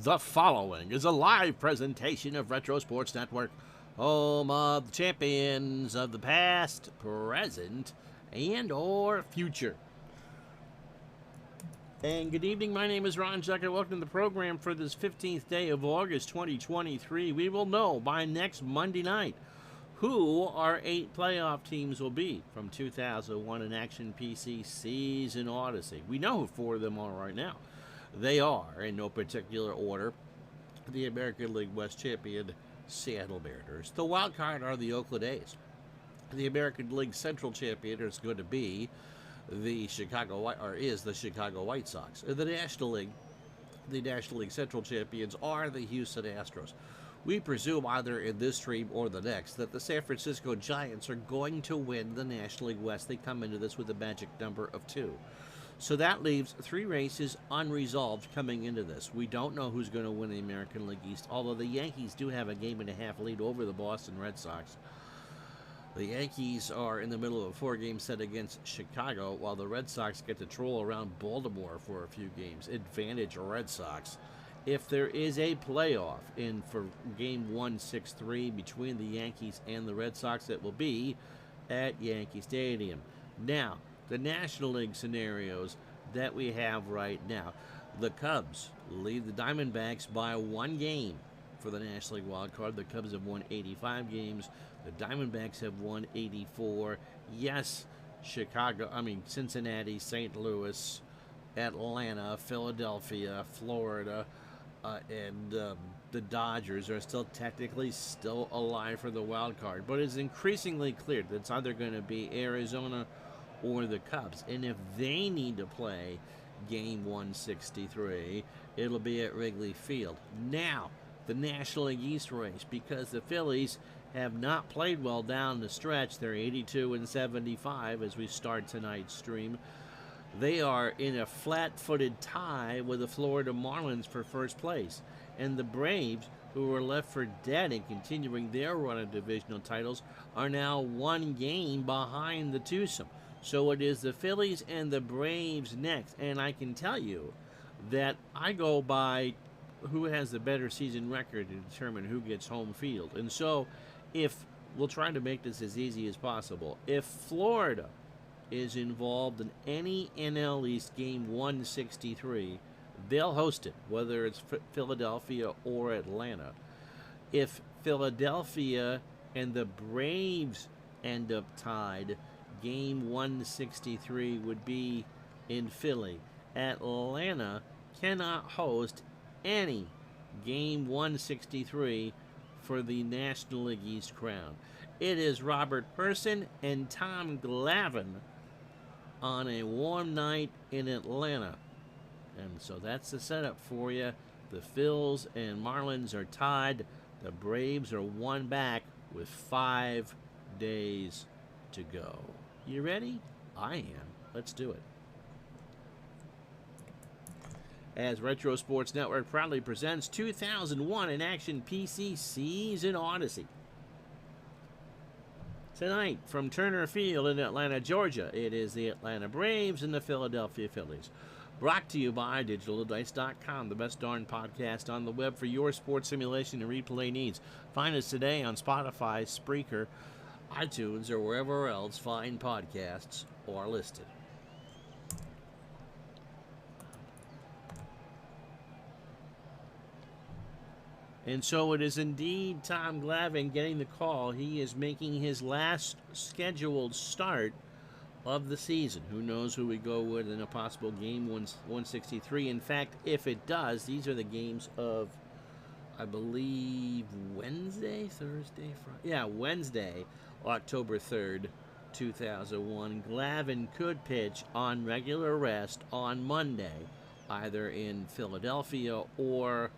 The following is a live presentation of Retro Sports Network, home of the champions of the past, present, and or future. And good evening, my name is Ron Zucker. Welcome to the program for this 15th day of August 2023. We will know by next Monday night who our 8 playoff teams will be from 2001 in Action PC Season Odyssey. We know who 4 of them are right now. They are, in no particular order, the American League West champion Seattle Mariners. The wild card are the Oakland A's. The American League Central champion is going to be the Chicago White Sox. The National League Central champions are the Houston Astros. We presume either in this stream or the next that the San Francisco Giants are going to win the National League West. They come into this with a magic number of 2. So that leaves 3 races unresolved coming into this. We don't know who's going to win the American League East, although the Yankees do have a game-and-a-half lead over the Boston Red Sox. The Yankees are in the middle of a 4-game set against Chicago, while the Red Sox get to troll around Baltimore for a few games. Advantage Red Sox. If there is a playoff for Game 1-6-3 between the Yankees and the Red Sox, it will be at Yankee Stadium. Now, the National League scenarios that we have right now. The Cubs lead the Diamondbacks by 1 game for the National League wild card. The Cubs have won 85 games. The Diamondbacks have won 84. Yes, Cincinnati, St. Louis, Atlanta, Philadelphia, Florida, and the Dodgers are technically still alive for the wild card. But it's increasingly clear that it's either going to be Arizona or the Cubs. And if they need to play Game 163, it'll be at Wrigley Field. Now, the National League East race, because the Phillies have not played well down the stretch. They're 82-75 as we start tonight's stream. They are in a flat-footed tie with the Florida Marlins for first place. And the Braves, who are left for dead and continuing their run of divisional titles, are now 1 game behind the twosome. So it is the Phillies and the Braves next. And I can tell you that I go by who has the better season record to determine who gets home field. And so we'll try to make this as easy as possible. If Florida is involved in any NL East Game 163, they'll host it, whether it's Philadelphia or Atlanta. If Philadelphia and the Braves end up tied, Game 163 would be in Philly. Atlanta cannot host any Game 163 for the National League East crown. It is Robert Person and Tom Glavine on a warm night in Atlanta. And so that's the setup for you. The Phils and Marlins are tied. The Braves are 1 back with 5 days to go. You ready? I am. Let's do it. As Retro Sports Network proudly presents 2001 in Action PC Season Odyssey. Tonight, from Turner Field in Atlanta, Georgia, it is the Atlanta Braves and the Philadelphia Phillies. Brought to you by DigitalDice.com, the best darn podcast on the web for your sports simulation and replay needs. Find us today on Spotify, Spreaker, iTunes, or wherever else fine podcasts are listed. And so it is indeed Tom Glavine getting the call. He is making his last scheduled start of the season. Who knows who we go with in a possible Game 163. In fact, if it does, these are the games of, I believe, Wednesday, October 3rd, 2001. Glavine could pitch on regular rest on Monday, either in Philadelphia or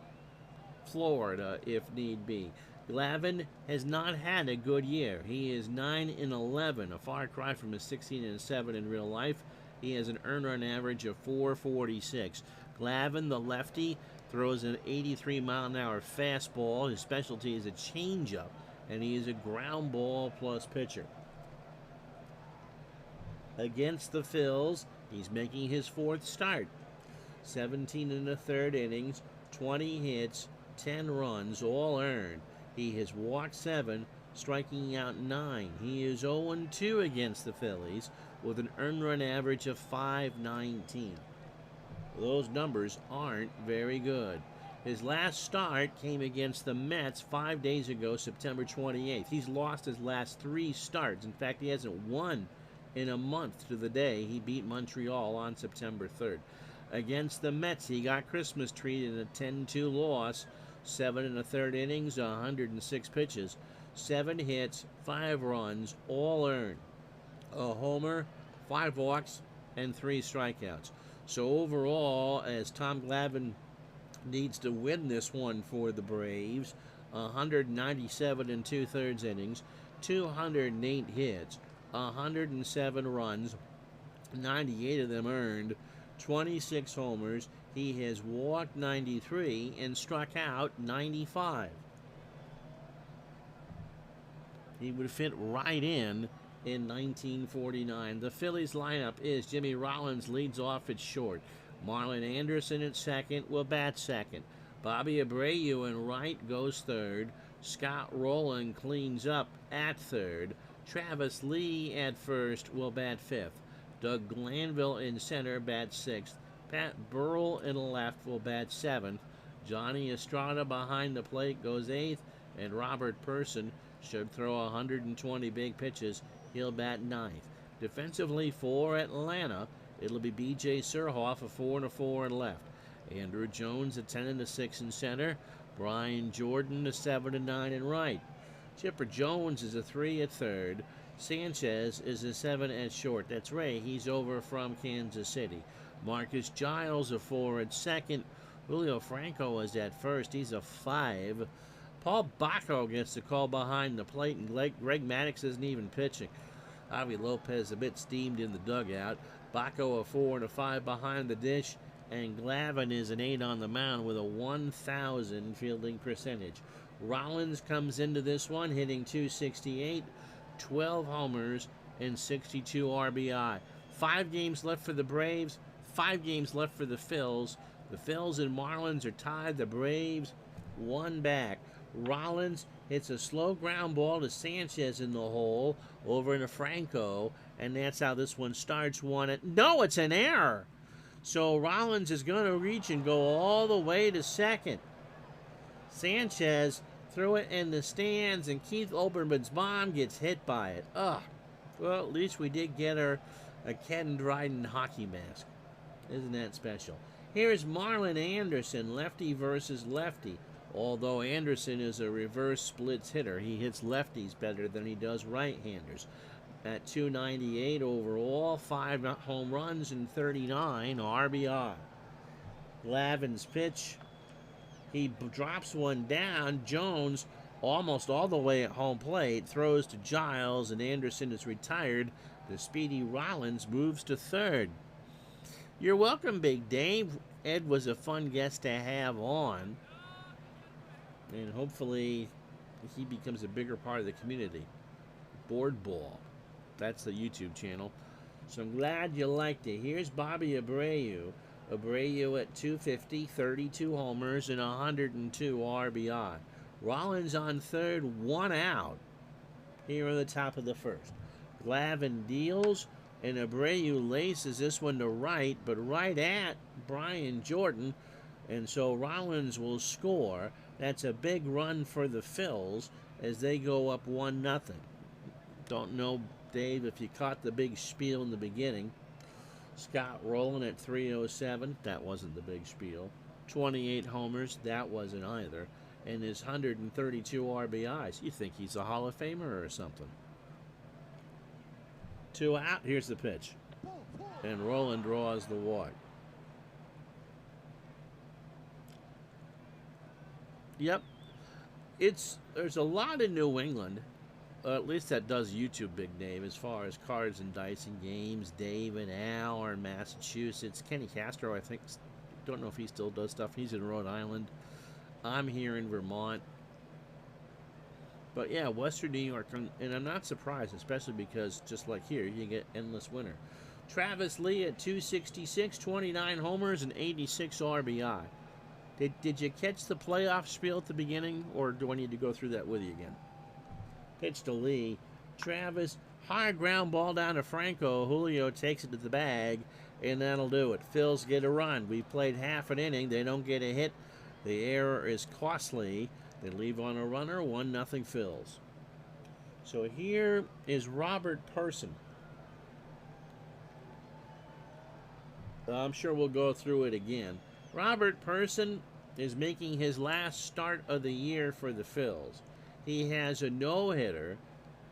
Florida if need be. Glavine has not had a good year. He is 9-11, a far cry from his 16-7 in real life. He has an earned run average of 446. Glavine, the lefty, throws an 83-mile-an-hour fastball. His specialty is a changeup, and he is a ground ball plus pitcher. Against the Phils, he's making his 4th start. 17 and a third innings, 20 hits, 10 runs, all earned. He has walked 7, striking out 9. He is 0-2 against the Phillies with an earned run average of .519. Those numbers aren't very good. His last start came against the Mets 5 days ago, September 28th. He's lost his last 3 starts. In fact, he hasn't won in a month to the day he beat Montreal on September 3rd. Against the Mets, he got Christmas treated in a 10-2 loss, 7 and a third innings, 106 pitches, 7 hits, 5 runs, all earned. A homer, 5 walks, and 3 strikeouts. So overall, as Tom Glavine needs to win this one for the Braves, 197 and 2/3 innings, 208 hits, 107 runs, 98 of them earned, 26 homers. He has walked 93 and struck out 95. He would fit right in 1949. The Phillies lineup is Jimmy Rollins leads off at short. Marlon Anderson at second will bat second. Bobby Abreu in right goes third. Scott Rowland cleans up at third. Travis Lee at first will bat fifth. Doug Glanville in center bats sixth. Pat Burrell in left will bat seventh. Johnny Estrada behind the plate goes eighth. And Robert Person should throw 120 big pitches. He'll bat ninth. Defensively for Atlanta, it'll be B.J. Surhoff, a 4-4 in left. Andrew Jones, a 10-6 in center. Brian Jordan, a 7-9 in right. Chipper Jones is a 3 at third. Sanchez is a 7 at short. That's Ray. He's over from Kansas City. Marcus Giles, a 4 at second. Julio Franco is at first. He's a 5. Paul Bacco gets the call behind the plate, and Greg Maddux isn't even pitching. Avi Lopez a bit steamed in the dugout. Bacco a 4 and a 5 behind the dish, and Glavine is an 8 on the mound with a 1,000 fielding percentage. Rollins comes into this one hitting .268, 12 homers, and 62 RBI. 5 games left for the Braves, 5 games left for the Phils. The Phils and Marlins are tied. The Braves 1 back. Rollins hits a slow ground ball to Sanchez in the hole over into Franco, and that's how this one starts. No, it's an error. So Rollins is going to reach and go all the way to second. Sanchez threw it in the stands, and Keith Olbermann's mom gets hit by it. Ugh. Well, at least we did get her a Ken Dryden hockey mask. Isn't that special? Here's Marlon Anderson, lefty versus lefty. Although Anderson is a reverse splits hitter, he hits lefties better than he does right-handers. At .298 overall, 5 home runs and 39 RBI. Glavine's pitch, he drops one down. Jones, almost all the way at home plate, throws to Giles, and Anderson is retired. The speedy Rollins moves to third. You're welcome, Big Dave. Ed was a fun guest to have on. And hopefully he becomes a bigger part of the community. Board Ball. That's the YouTube channel. So I'm glad you liked it. Here's Bobby Abreu. Abreu at .250, 32 homers, and 102 RBI. Rollins on third, 1 out. Here on the top of the first. Glavine deals, and Abreu laces this one to right, but right at Brian Jordan. And so Rollins will score. That's a big run for the Phils as they go up 1-0. Don't know, Dave, if you caught the big spiel in the beginning. Scott Rowland at .307. That wasn't the big spiel. 28 homers. That wasn't either. And his 132 RBIs. You think he's a Hall of Famer or something. 2 out. Here's the pitch. And Rowland draws the walk. Yep, there's a lot in New England, at least that does YouTube, Big Dave, as far as cards and dice and games. Dave and Al are in Massachusetts. Kenny Castro, I think, don't know if he still does stuff. He's in Rhode Island. I'm here in Vermont. But yeah, Western New York, and I'm not surprised, especially because just like here, you get endless winter. Travis Lee at 266, 29 homers and 86 RBI. Did you catch the playoff spiel at the beginning, or do I need to go through that with you again? Pitch to Lee. Travis, high ground ball down to Franco. Julio takes it to the bag, and that'll do it. Phils get a run. We played half an inning. They don't get a hit. The error is costly. They leave on a runner, 1-0 Phils. So here is Robert Person. I'm sure we'll go through it again. Robert Person is making his last start of the year for the Phils. He has a no-hitter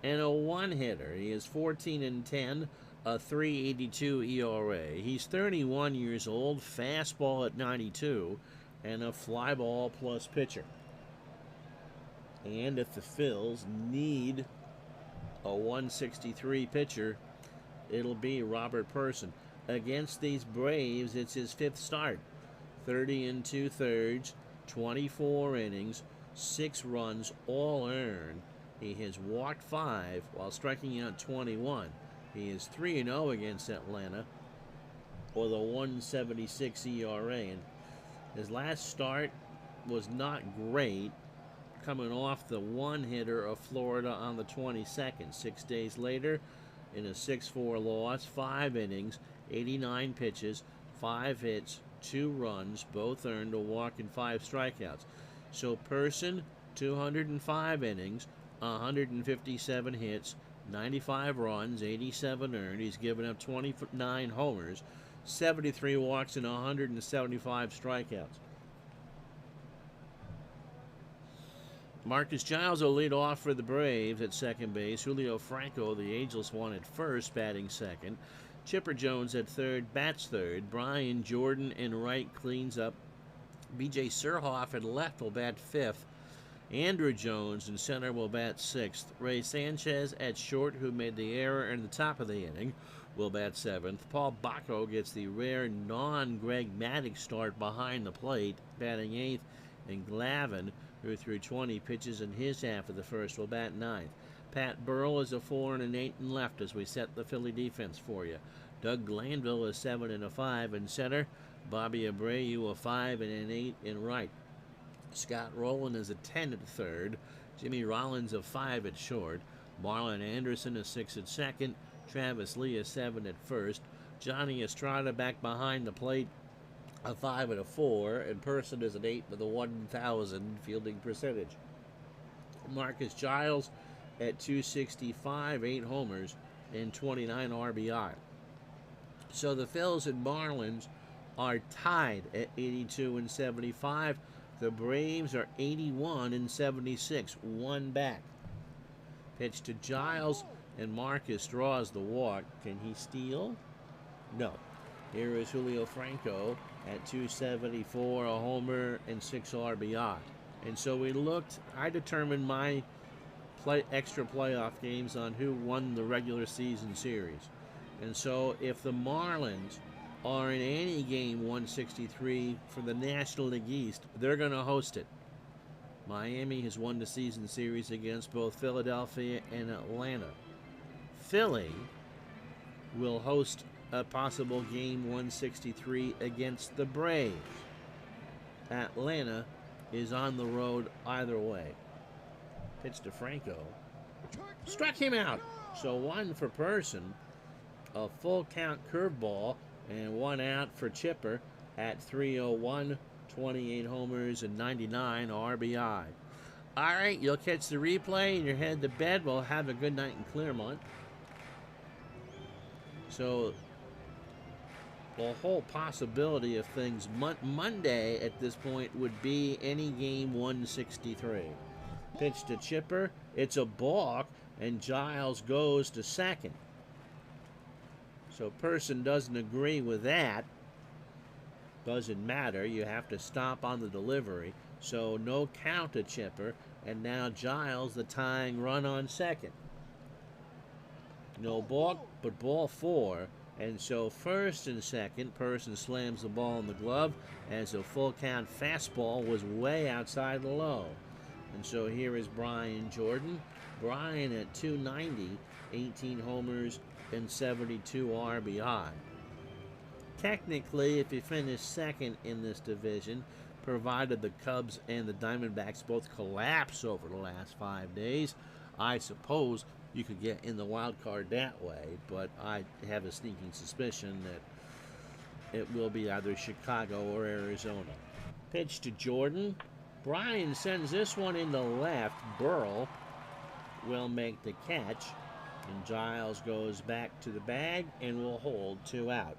and a one-hitter. He is 14-10, a 3.82 ERA. He's 31 years old, fastball at 92, and a fly ball plus pitcher. And if the Phils need a 163 pitcher, it'll be Robert Person. Against these Braves, it's his fifth start. 30 2/3, 24 innings, 6 runs, all earned. He has walked 5 while striking out 21. He is 3-0 against Atlanta with a 1.76 ERA. And his last start was not great, coming off the one-hitter of Florida on the 22nd. 6 days later, in a 6-4 loss, 5 innings, 89 pitches, 5 hits, 2 runs, both earned, a walk and 5 strikeouts. So Person, 205 innings, 157 hits, 95 runs, 87 earned. He's given up 29 homers, 73 walks, and 175 strikeouts. Marcus Giles will lead off for the Braves at second base. Julio Franco, the ageless one, at first, batting second. Chipper Jones at third, bats third. Brian Jordan in right cleans up. B.J. Surhoff at left will bat fifth. Andrew Jones in center will bat sixth. Ray Sanchez at short, who made the error in the top of the inning, will bat seventh. Paul Bacco gets the rare non-Greg Maddux start behind the plate, batting eighth. And Glavine, who threw 20 pitches in his half of the first, will bat ninth. Pat Burrell is a 4 and an 8 in left as we set the Philly defense for you. Doug Glanville is 7 and a 5 in center. Bobby Abreu a 5 and an 8 in right. Scott Rowland is a 10 at third. Jimmy Rollins a 5 at short. Marlon Anderson a 6 at second. Travis Lee a 7 at first. Johnny Estrada back behind the plate, a 5 and a 4, and Person is an 8 with a 1,000 fielding percentage. Marcus Giles at 265, 8 homers, and 29 RBI. So the Phils and Marlins are tied at 82 and 75. The Braves are 81 and 76, one back. Pitch to Giles, and Marcus draws the walk. Can he steal? No. Here is Julio Franco at 274, a homer, and 6 RBI. And so we looked, I determined my extra playoff games on who won the regular season series. And so if the Marlins are in any game 163 for the National League East, they're going to host it. Miami has won the season series against both Philadelphia and Atlanta. Philly will host a possible game 163 against the Braves. Atlanta is on the road either way. Pitch to Franco. Struck him out. So 1 for Person. A full count curveball, and 1 out for Chipper at 301, 28 homers and 99 RBI. All right, you'll catch the replay and you're headed to bed. Well, have a good night in Claremont. So the whole possibility of things Monday at this point would be any game 163. Pitch to Chipper. It's a balk, and Giles goes to second. So Person doesn't agree with that. Doesn't matter. You have to stop on the delivery. So no count to Chipper, and now Giles the tying run on second. No balk, but ball 4. And so first and second, Person slams the ball in the glove as a full count fastball was way outside the low. And so here is Brian Jordan. Brian at 290, 18 homers, and 72 RBI. Technically, if you finish second in this division, provided the Cubs and the Diamondbacks both collapse over the last 5 days, I suppose you could get in the wild card that way, but I have a sneaking suspicion that it will be either Chicago or Arizona. Pitch to Jordan. Bryan sends this one into left. Burrell will make the catch, and Giles goes back to the bag and will hold 2 out.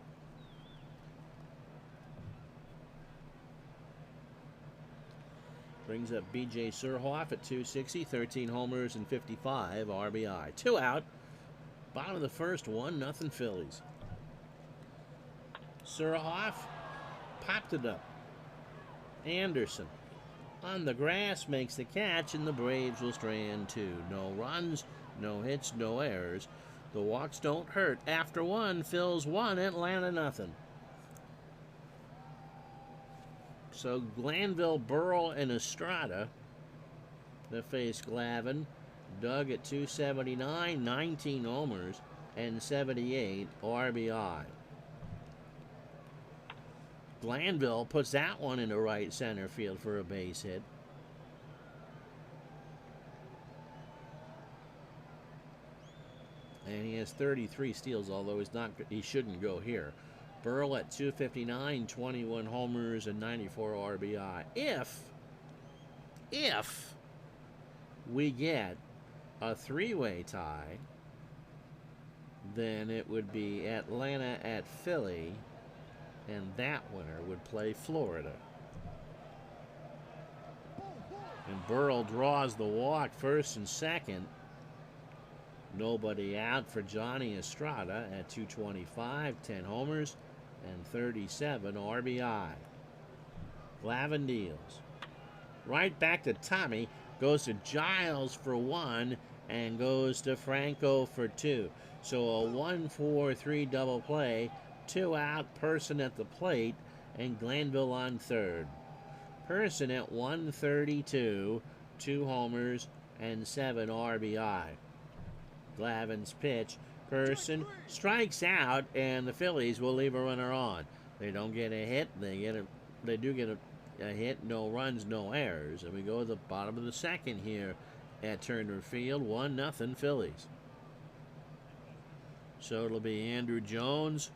Brings up B.J. Surhoff at 260, 13 homers and 55 RBI. 2 out. Bottom of the first, 1-0 Phillies. Surhoff popped it up. Anderson on the grass makes the catch, and the Braves will strand 2. No runs, no hits, no errors. The walks don't hurt. After 1, Phil's 1, Atlanta nothing. So Glanville, Burrell, and Estrada to face Glavine. Doug at 279, 19 homers, and 78 RBI. Glanville puts that one into right center field for a base hit. And he has 33 steals, although he shouldn't go here. Burrell at 259, 21 homers, and 94 RBI. If we get a 3-way tie, then it would be Atlanta at Philly, and that winner would play Florida. And Burrell draws the walk first and second. Nobody out for Johnny Estrada at 225, 10 homers, and 37 RBI. Glavine deals. Right back to Tommy. Goes to Giles for 1 and goes to Franco for 2. So a 1-4-3 double play. 2 out, Person at the plate, and Glanville on third. Person at 132, 2 homers, and 7 RBI. Glavine's pitch. Person strikes out, and the Phillies will leave a runner on. They don't get a hit. They do get a hit. No runs, no errors. And we go to the bottom of the second here at Turner Field. 1-0 Phillies. So it'll be Andrew Jones,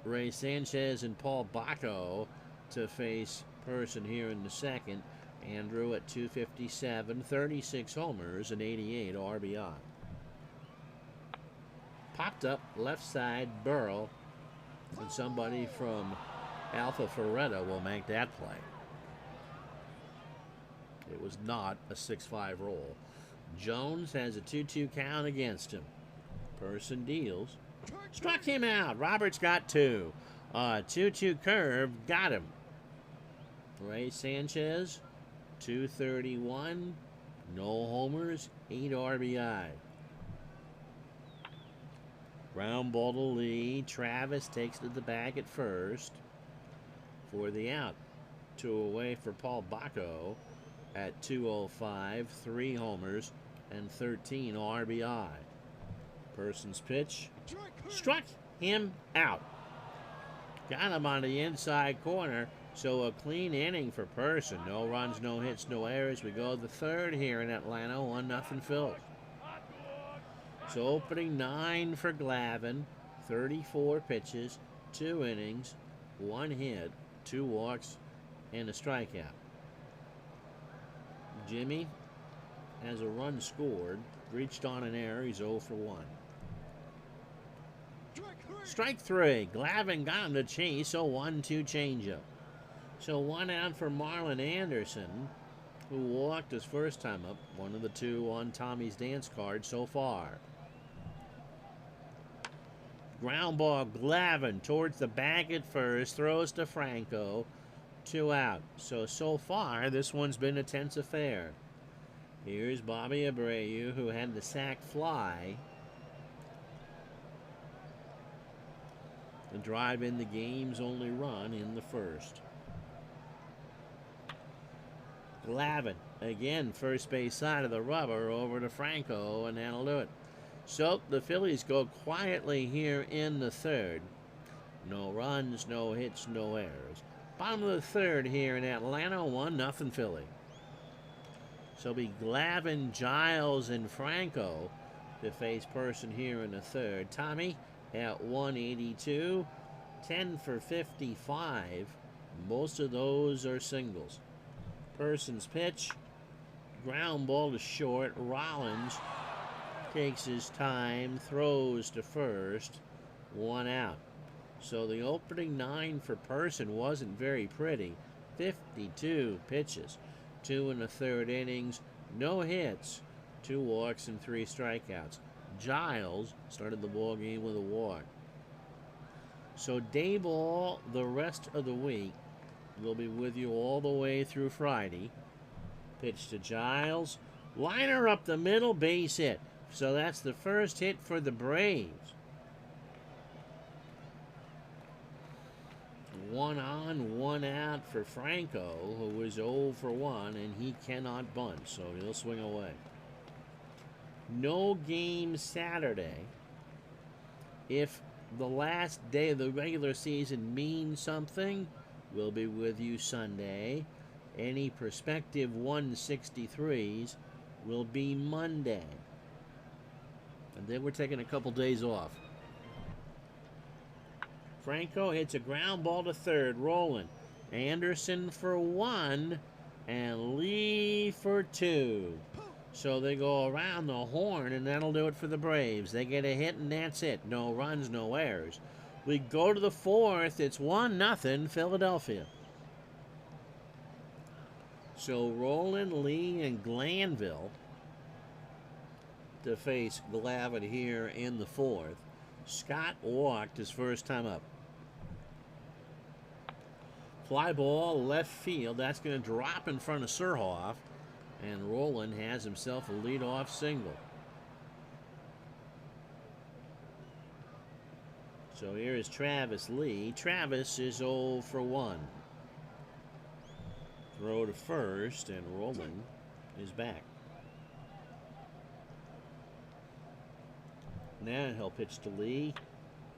Ray Sanchez, and Paul Bacco to face Person here in the second. Andrew at 257, 36 homers, and 88 RBI. Popped up left side, Burrell, and somebody from Alpha Ferretta will make that play. It was not a 6-5 roll. Jones has a 2-2 count against him. Person deals. Struck him out. Roberts got 2. 2-2 curve, got him. Ray Sanchez, 231, no homers, 8 RBI. Ground ball to Lee. Travis takes to the bag at first for the out. 2 away for Paul Bacco at 205, 3 homers, and 13 RBI. Person's pitch. Struck him out. Got him on the inside corner. So a clean inning for Person. No runs, no hits, no errors. We go to the third here in Atlanta. 1-0 Phillies. So opening 9 for Glavine. 34 pitches, 2 innings, 1 hit, 2 walks, and a strikeout. Jimmy has a run scored. Reached on an error. He's 0 for 1. Strike 3. Glavine got him to chase. So 1-2 changeup. So 1 out for Marlon Anderson, who walked his first time up. 1 of the 2 on Tommy's dance card so far. Ground ball, Glavine towards the bag at first. Throws to Franco. 2 out. So far, this one's been a tense affair. Here's Bobby Abreu, who had the sac fly. The drive in the game's only run in the first. Glavine, again, first base side of the rubber over to Franco, and that'll do it. So the Phillies go quietly here in the third. No runs, no hits, no errors. Bottom of the third here in Atlanta, 1-0 Philly. So be Glavine, Giles, and Franco to face Person here in the third. Tommy at 182, 10 for 55. Most of those are singles. Person's pitch, ground ball to short. Rollins takes his time, throws to first, 1 out. So the opening 9 for Person wasn't very pretty. 52 pitches, 2 in the third innings, no hits, 2 walks and 3 strikeouts. Giles started the ball game with a walk. So Dayball the rest of the week. We'll be with you all the way through Friday. Pitch to Giles. Liner up the middle, base hit. So that's the first hit for the Braves. 1 on, 1 out for Franco, who was 0 for 1, and he cannot bunt, so he'll swing away. No game Saturday. If the last day of the regular season means something, we'll be with you Sunday. Any prospective 163s will be Monday. And then we're taking a couple days off. Franco hits a ground ball to third, rolling. Anderson for 1 and Lee for 2. So they go around the horn, and that'll do it for the Braves. They get a hit, and that's it. No runs, no errors. We go to the fourth. It's 1-0 Philadelphia. So Roland, Lee, and Glanville to face Glavine here in the fourth. Scott walked his first time up. Fly ball left field. That's going to drop in front of Surhoff. And Roland has himself a leadoff single. So here is Travis Lee. Travis is 0 for 1. Throw to first, and Roland is back. Now he'll pitch to Lee.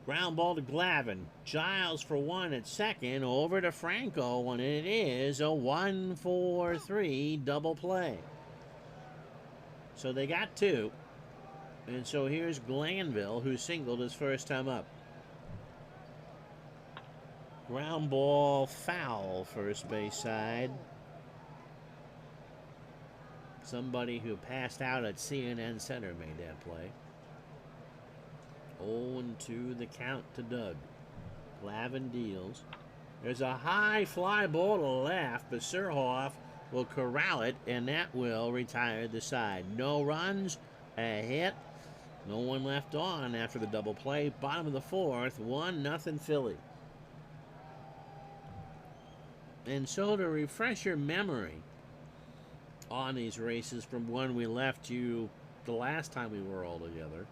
Ground ball to Glavine. Giles for 1 at second. Over to Franco, and it is a 1-4-3 double play. So they got 2. And so here's Glanville, who singled his first time up. Ground ball foul, first base side. Somebody who passed out at CNN Center made that play. 0-2 the count to Doug. Glavine deals. There's a high fly ball to left, but Surhoff will corral it, and that will retire the side. No runs, a hit. No one left on after the double play. Bottom of the fourth, 1-0 Philly. And so to refresh your memory on these races from when we left you the last time we were all together,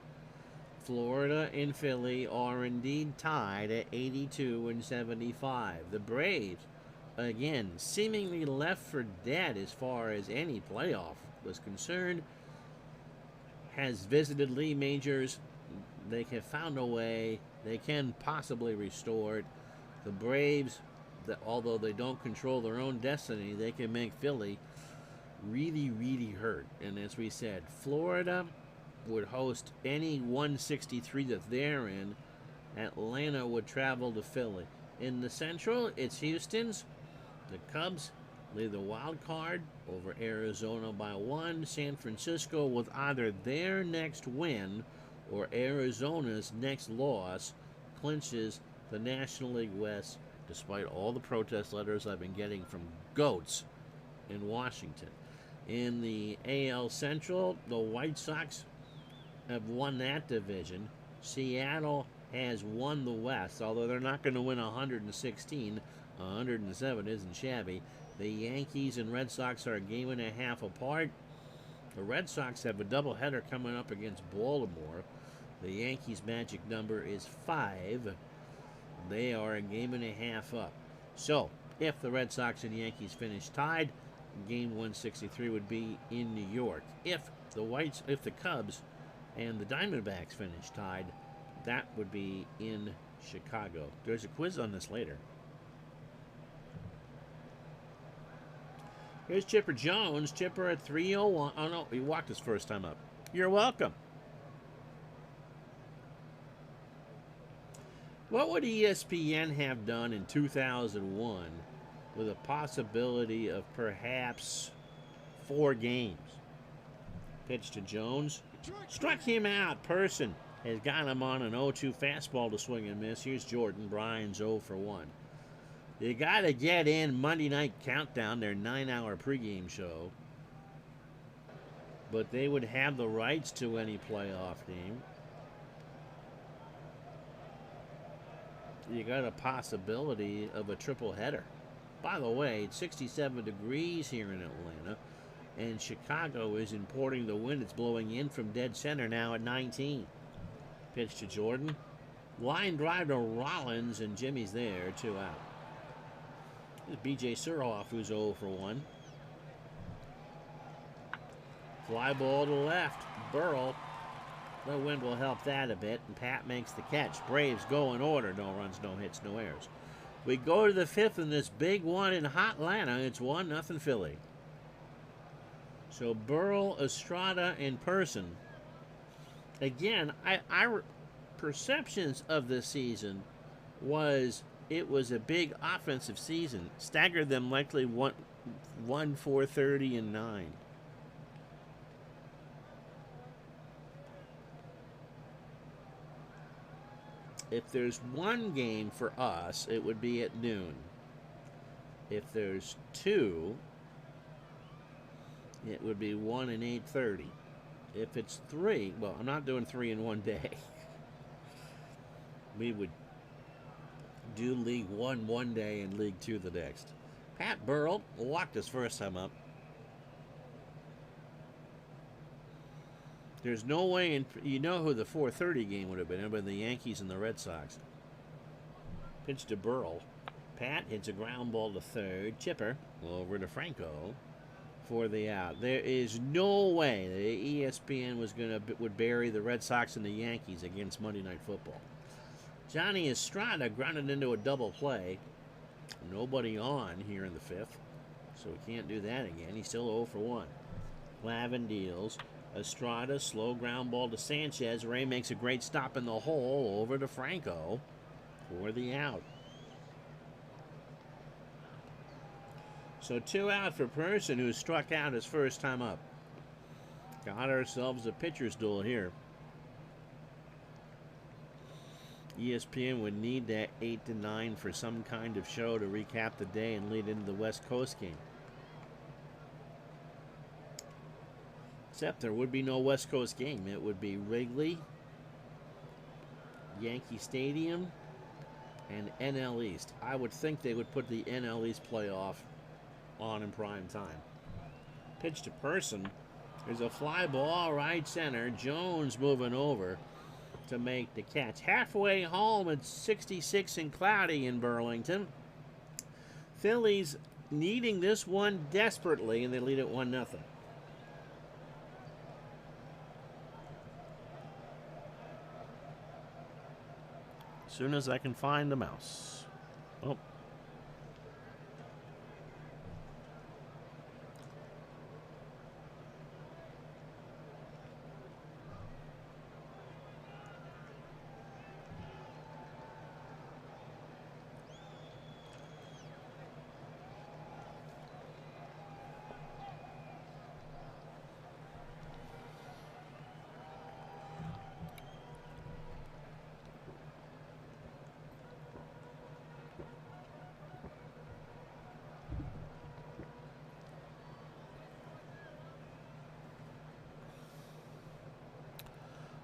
Florida and Philly are indeed tied at 82 and 75. The Braves, again, seemingly left for dead as far as any playoff was concerned, has visited Lee Majors. They have found a way. They can possibly restore it. The Braves, although they don't control their own destiny, they can make Philly really, really hurt. And as we said, Florida would host any 163 that they're in. Atlanta would travel to Philly. In the Central, it's Houston's. The Cubs lead the wild card over Arizona by 1. San Francisco, with either their next win or Arizona's next loss, clinches the National League West, despite all the protest letters I've been getting from goats in Washington. In the AL Central, the White Sox have won that division. Seattle has won the West, although they're not going to win 116. 107 isn't shabby. The Yankees and Red Sox are a game and a half apart. The Red Sox have a doubleheader coming up against Baltimore. The Yankees' magic number is 5. They are a game and a half up. So, if the Red Sox and Yankees finish tied, game 163 would be in New York. If the Cubs and the Diamondbacks finish tied. That would be in Chicago. There's a quiz on this later. Here's Chipper Jones. Chipper at 301. Oh, no, he walked his first time up. You're welcome. What would ESPN have done in 2001 with a possibility of perhaps 4 games? Pitch to Jones. Struck him out. Person has got him on an 0-2 fastball to swing and miss. Here's Jordan. Bryan's 0 for 1. You got to get in Monday Night Countdown, their 9-hour pregame show. But they would have the rights to any playoff game. You got a possibility of a triple header. By the way, it's 67 degrees here in Atlanta, and Chicago is importing the wind. It's blowing in from dead center now at 19. Pitch to Jordan. Line drive to Rollins, and Jimmy's there, 2 out. B.J. Surhoff, who's 0 for 1. Fly ball to left. Burrell. The wind will help that a bit, and Pat makes the catch. Braves go in order. No runs, no hits, no errors. We go to the 5th in this big one in Hotlanta. It's 1-0 Philly. So Burrell, Estrada, and Person. Again, our perceptions of this season was it was a big offensive season. Staggered them likely 1-4-30 and 9. If there's one game for us, it would be at noon. If there's 2, it would be 1 and 8:30. If it's 3, well, I'm not doing 3 in one day. We would do League 1 one day and League 2 the next. Pat Burrell walked his first time up. There's no way, you know who the 4:30 game would have been. It would have been the Yankees and the Red Sox. Pitch to Burrell. Pat hits a ground ball to third. Chipper over to Franco for the out. There is no way the ESPN would bury the Red Sox and the Yankees against Monday Night Football. Johnny Estrada grounded into a double play. Nobody on here in the 5th, so we can't do that again. He's still 0 for 1. Lavin deals. Estrada, slow ground ball to Sanchez. Ray makes a great stop in the hole over to Franco for the out. So 2 out for Person, who struck out his first time up. Got ourselves a pitcher's duel here. ESPN would need that 8 to 9 for some kind of show to recap the day and lead into the West Coast game. Except there would be no West Coast game. It would be Wrigley, Yankee Stadium, and NL East. I would think they would put the NL East playoff on in prime time. Pitch to Person. There's a fly ball right center. Jones moving over to make the catch. Halfway home, it's 66 and cloudy in Burlington. Phillies needing this one desperately, and they lead it 1-0. As soon as I can find the mouse. Oh.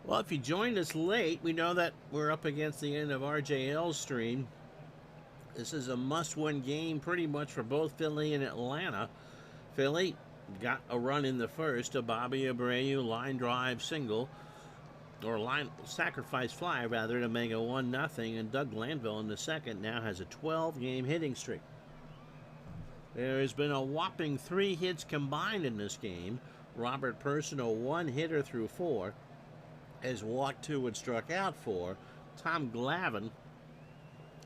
Well, if you joined us late, we know that we're up against the end of RJL's stream. This is a must-win game pretty much for both Philly and Atlanta. Philly got a run in the first, a Bobby Abreu line drive single, or line sacrifice fly, rather, to make it 1-0, and Doug Glanville in the second now has a 12-game hitting streak. There has been a whopping 3 hits combined in this game. Robert Person, a 1-hitter through 4. has walked 2 and struck out 4. Tom Glavine,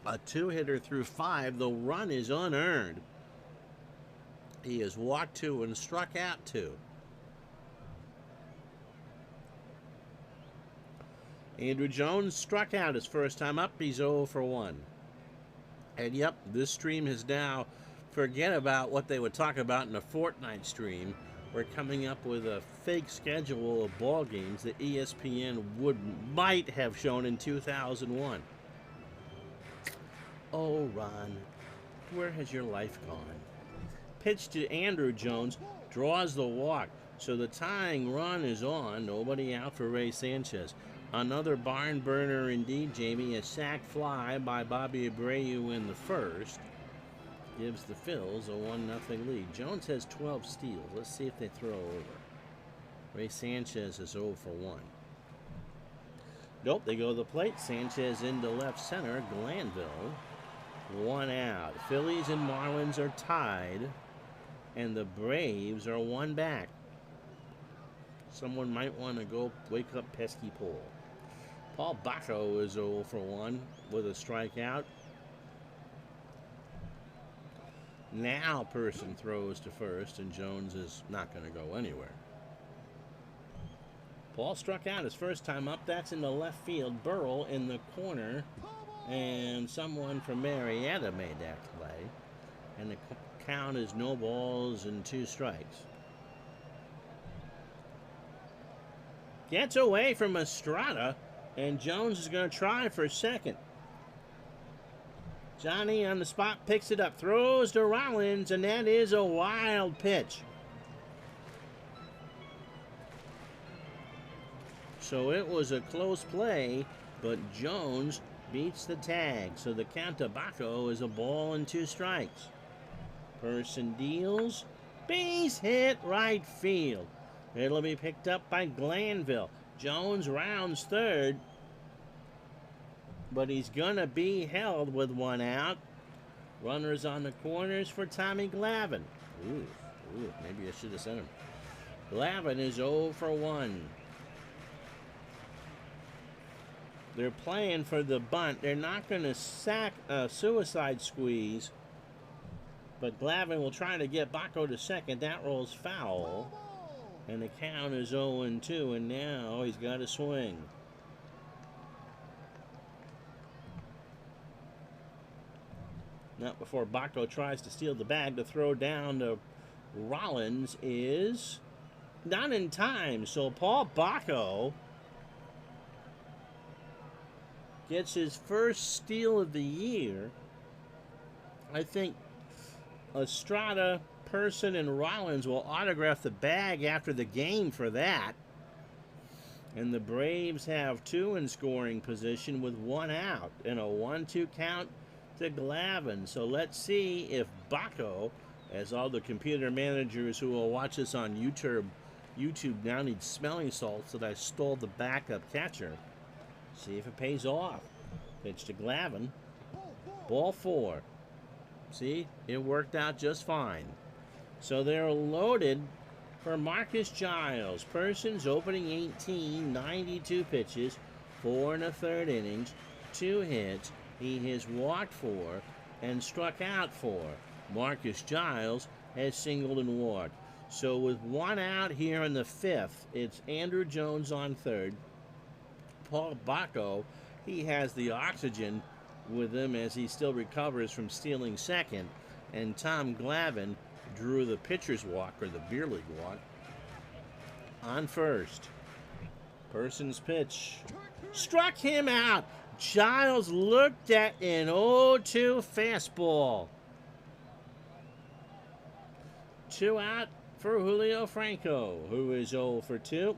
a 2-hitter through 5. The run is unearned. He has walked 2 and struck out 2. Andrew Jones struck out his first time up. He's 0 for 1. And yep, this stream has now, forget about what they would talk about in a fortnight stream. We're coming up with a fake schedule of ball games that ESPN might have shown in 2001. Oh, Ron, where has your life gone? Pitch to Andrew Jones, draws the walk. So the tying run is on. Nobody out for Ray Sanchez. Another barn burner indeed, Jamie. A sac fly by Bobby Abreu in the first gives the Phils a 1-0 lead. Jones has 12 steals. Let's see if they throw over. Ray Sanchez is 0 for 1. Nope, they go to the plate. Sanchez into left center. Glanville, 1 out. Phillies and Marlins are tied, and the Braves are 1 back. Someone might want to go wake up Pesky Paul. Paul Bacco is 0 for 1 with a strikeout. Now Person throws to first, and Jones is not going to go anywhere. Paul struck out his first time up. That's in the left field. Burrell in the corner, and someone from Marietta made that play. And the count is no balls and 2 strikes. Gets away from Estrada, and Jones is going to try for second. Johnny on the spot picks it up, throws to Rollins, and that is a wild pitch. So it was a close play, but Jones beats the tag. So the count to Bacco is a ball and 2 strikes. Person deals, base hit right field. It'll be picked up by Glanville. Jones rounds third, but he's gonna be held with 1 out. Runners on the corners for Tommy Glavine. Ooh, maybe I should have sent him. Glavine is 0 for 1. They're playing for the bunt. They're not going to sack a suicide squeeze, but Glavine will try to get Bacco to second. That rolls foul, and the count is 0-2, and now he's got to swing. Not before Bacco tries to steal the bag. To throw down to Rollins is not in time. So Paul Bacco gets his first steal of the year. I think Estrada, Person, and Rollins will autograph the bag after the game for that. And the Braves have 2 in scoring position with 1 out and a 1-2 count to Glavine. So let's see if Bacco, as all the computer managers who will watch this on YouTube now need smelling salts that I stole the backup catcher. See if it pays off. Pitch to Glavine. Ball 4. See, it worked out just fine. So they're loaded for Marcus Giles. Person's opening 18, 92 pitches, 4 1/3 innings, 2 hits. He has walked 4 and struck out 4. Marcus Giles has singled and walked. So with 1 out here in the 5th, it's Andrew Jones on third. Paul Bacco, he has the oxygen with him as he still recovers from stealing second. And Tom Glavine drew the pitcher's walk, or the beer league walk, on first. Person's pitch struck him out. Giles looked at an 0-2 fastball. 2 out for Julio Franco, who is 0 for 2.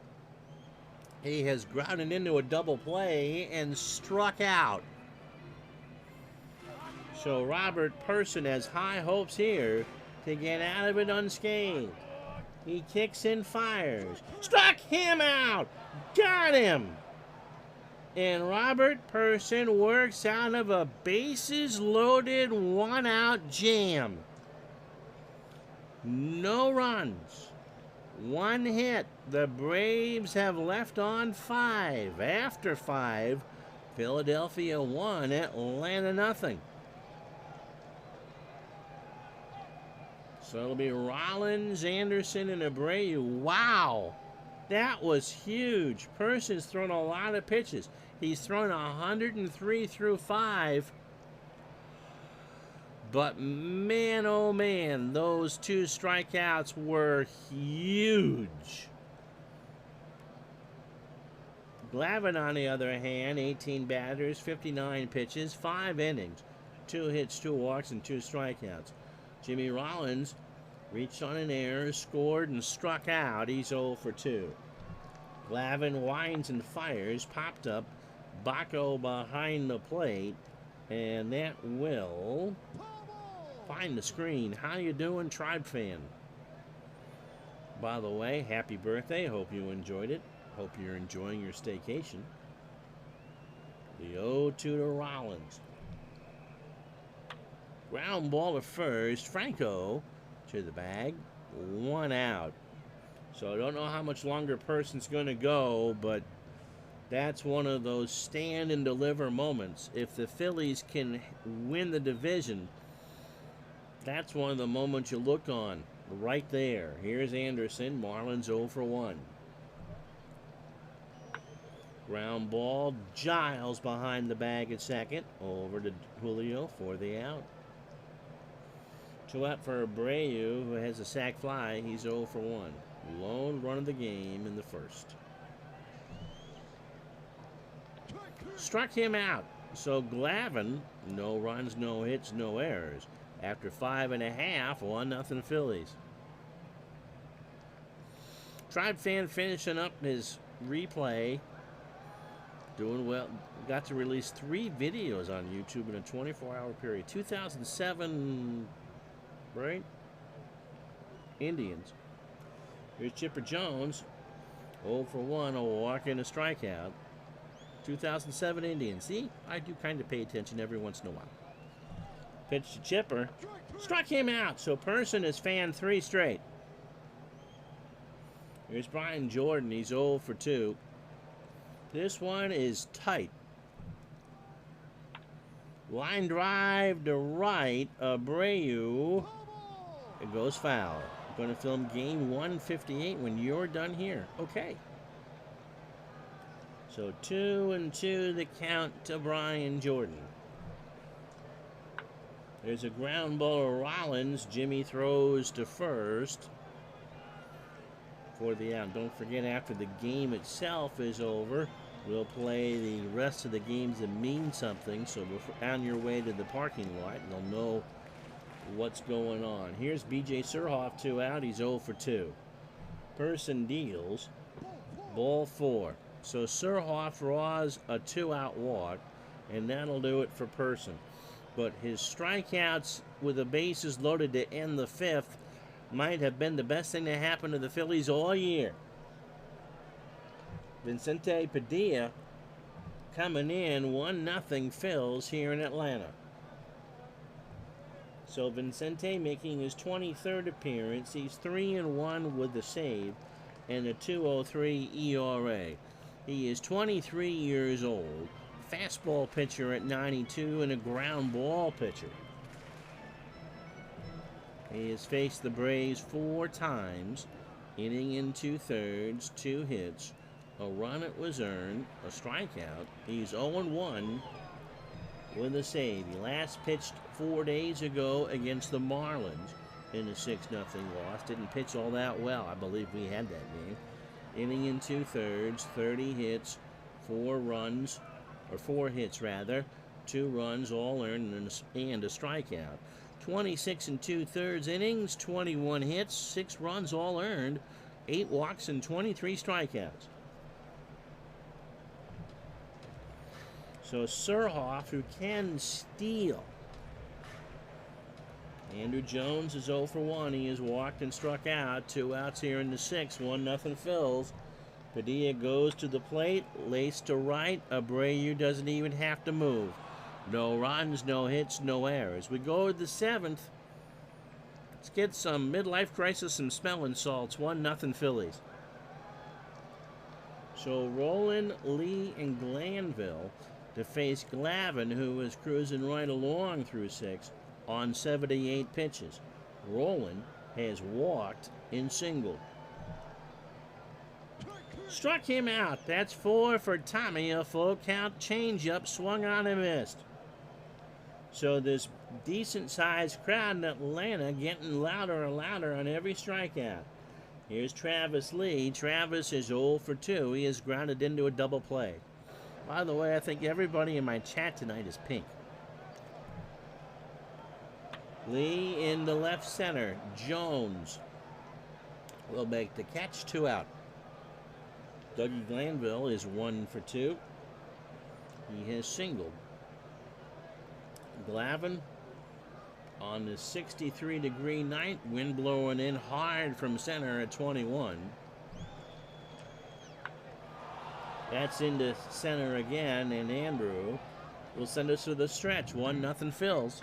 He has grounded into a double play and struck out. So Robert Person has high hopes here to get out of it unscathed. He kicks and fires. Struck him out! Got him! And Robert Person works out of a bases-loaded 1-out jam. No runs. One hit. The Braves have left on 5. After 5, Philadelphia 1, Atlanta nothing. So it'll be Rollins, Anderson, and Abreu. Wow, that was huge. Person's thrown a lot of pitches. He's thrown 103 through 5. But man, oh man, those 2 strikeouts were huge. Glavine, on the other hand, 18 batters, 59 pitches, 5 innings, 2 hits, 2 walks, and 2 strikeouts. Jimmy Rollins reached on an error, scored, and struck out. He's 0 for 2. Glavine winds and fires, popped up, Baco behind the plate, and that will find the screen. How you doing, Tribe fan? By the way, happy birthday. Hope you enjoyed it. Hope you're enjoying your staycation. The 0-2 to Rollins. Ground ball to first. Franco to the bag. 1 out. So I don't know how much longer Person's going to go, but that's one of those stand and deliver moments. If the Phillies can win the division, that's one of the moments you look on right there. Here's Anderson. Marlins 0 for 1. Ground ball. Giles behind the bag at second. Over to Julio for the out. 2 out for Abreu, who has a sac fly. He's 0 for 1. Lone run of the game in the first. Struck him out. So Glavine, no runs, no hits, no errors. After 5.5, 1-0 Phillies. Tribe fan finishing up his replay. Doing well. Got to release 3 videos on YouTube in a 24-hour period. 2007, right? Indians. Here's Chipper Jones. 0 for 1, a walk and a strikeout. 2007 Indians. See, I do kind of pay attention every once in a while. Pitch to Chipper. Struck him out. So Person has fanned 3 straight. Here's Brian Jordan. He's 0 for 2. This one is tight. Line drive to right. Abreu. It goes foul. I'm going to film game 158 when you're done here. Okay. So 2-2 the count to Brian Jordan. There's a ground ball to Rollins. Jimmy throws to first for the out. Don't forget, after the game itself is over, we'll play the rest of the games that mean something. So on your way to the parking lot, you'll know what's going on. Here's B.J. Surhoff, 2 out. He's 0 for 2. Person deals. Ball 4. So Surhoff draws a 2-out walk, and that'll do it for Person. But his strikeouts with the bases loaded to end the 5th might have been the best thing that happened to the Phillies all year. Vicente Padilla coming in 1-0 Phils here in Atlanta. So Vicente making his 23rd appearance. He's 3-1 with the save and a 2.03 ERA. He is 23 years old, fastball pitcher at 92 and a ground ball pitcher. He has faced the Braves 4 times, inning in 2/3, 2 hits, a run it was earned, a strikeout. He's 0-1 with a save. He last pitched 4 days ago against the Marlins in a 6-0 loss. Didn't pitch all that well. I believe we had that game. Inning in 2/3, 30 hits, 4 hits rather, 2 runs all earned and a strikeout. 26 2/3 innings, 21 hits, 6 runs all earned, 8 walks and 23 strikeouts. So Surhoff, who can steal. Andrew Jones is 0 for 1. He has walked and struck out. 2 outs here in the 6th. 1-0 Phils. Padilla goes to the plate. Lace to right. Abreu doesn't even have to move. No runs, no hits, no errors. We go to the 7th. Let's get some midlife crisis, some smelling salts. 1-0 Phillies. So Roland, Lee, and Glanville to face Glavin, who is cruising right along through 6 on 78 pitches. Roland has walked and singled. Struck him out. That's 4 for Tommy. A full count changeup swung on and missed. So this decent-sized crowd in Atlanta getting louder and louder on every strikeout. Here's Travis Lee. Travis is 0 for 2. He is grounded into a double play. By the way, I think everybody in my chat tonight is pink. Lee in the left center. Jones will make the catch. 2 out. Dougie Glanville is 1 for 2. He has singled. Glavin on the 63-degree night, wind blowing in hard from center at 21. That's into center again, and Andrew will send us to the stretch. 1-0 Phils.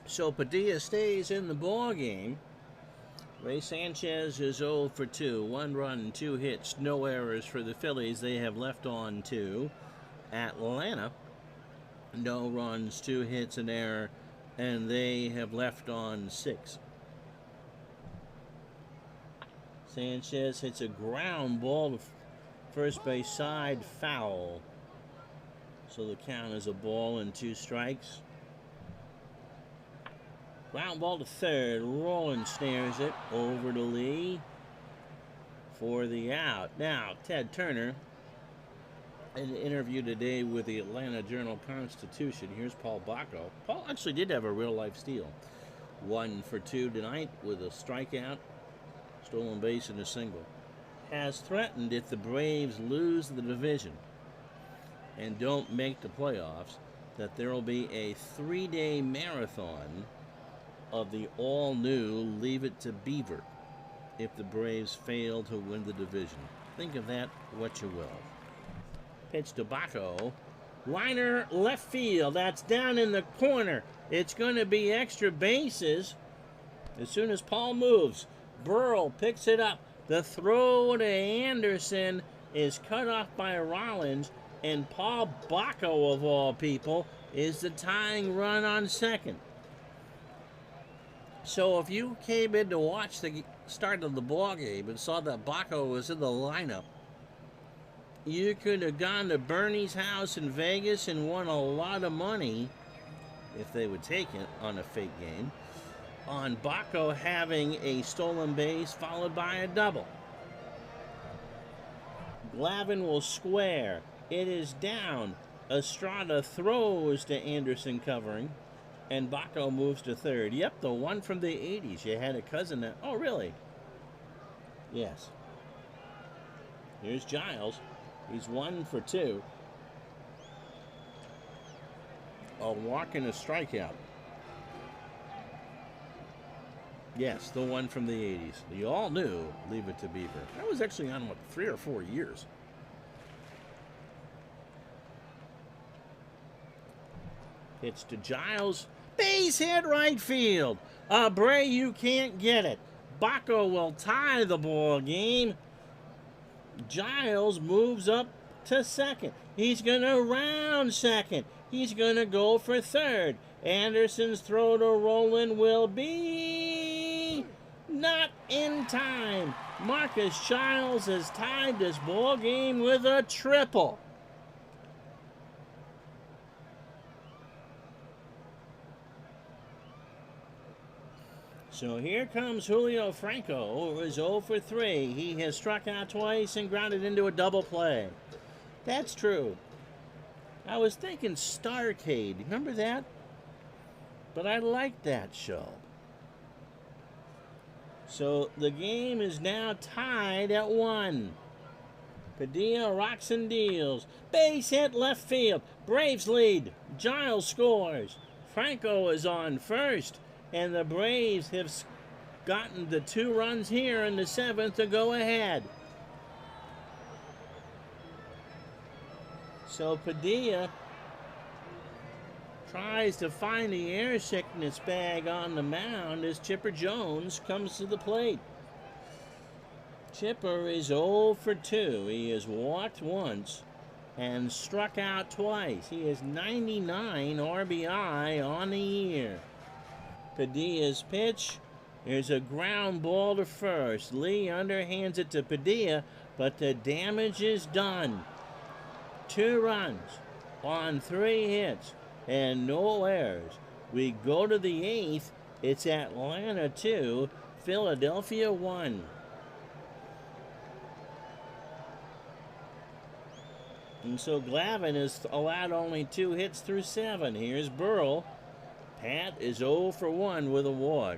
So Padilla stays in the ball game. Ray Sanchez is 0 for 2. 1 run, 2 hits, no errors for the Phillies. They have left on 2. Atlanta, no runs, 2 hits, an error, and they have left on 6. Sanchez hits a ground ball to first base side, foul. So the count is a ball and 2 strikes. Ground ball to third. Roland snares it over to Lee for the out. Now, Ted Turner, in an interview today with the Atlanta Journal-Constitution. Here's Paul Bacco. Paul actually did have a real-life steal. 1 for 2 tonight with a strikeout, stolen base, and a single. Has threatened if the Braves lose the division and don't make the playoffs, that there will be a 3-day marathon of the all-new Leave It to Beaver if the Braves fail to win the division. Think of that what you will. Pitch to Bacco. Liner left field. That's down in the corner. It's going to be extra bases as soon as Paul moves. Burrell picks it up. The throw to Anderson is cut off by Rollins, and Paul Bacco, of all people, is the tying run on second. So if you came in to watch the start of the ball game and saw that Bacco was in the lineup, you could have gone to Bernie's house in Vegas and won a lot of money, if they would take it on a fake game, on Bacco having a stolen base followed by a double. Glavin will square. It is down. Estrada throws to Anderson covering. And Bacco moves to third. Yep, the one from the 80s. You had a cousin that... Oh, really? Yes. Here's Giles. He's 1 for 2. A walk and a strikeout. Yes, the one from the 80s. You all knew Leave It to Beaver. That was actually on, what, 3 or 4 years. Pitch to Giles. Base hit right field. Bray, you can't get it. Bacco will tie the ball game. Giles moves up to second. He's going to round second. He's going to go for third. Anderson's throw to Roland will be not in time. Marcus Giles has tied this ball game with a triple. So here comes Julio Franco, who is 0 for 3. He has struck out twice and grounded into a double play. That's true. I was thinking Starcade. Remember that? But I liked that show. So the game is now tied at 1. Padilla rocks and deals. Base hit left field. Braves lead. Giles scores. Franco is on first. And the Braves have gotten the 2 runs here in the 7th to go ahead. So Padilla tries to find the air sickness bag on the mound as Chipper Jones comes to the plate. Chipper is 0 for 2. He has walked once and struck out twice. He has 99 RBI on the year. Padilla's pitch. There's a ground ball to first. Lee underhands it to Padilla, but the damage is done. 2 runs on 3 hits and no errors. We go to the 8th. It's Atlanta 2, Philadelphia 1. And so Glavine has allowed only 2 hits through 7. Here's Burrell. Pat is 0 for 1 with a walk.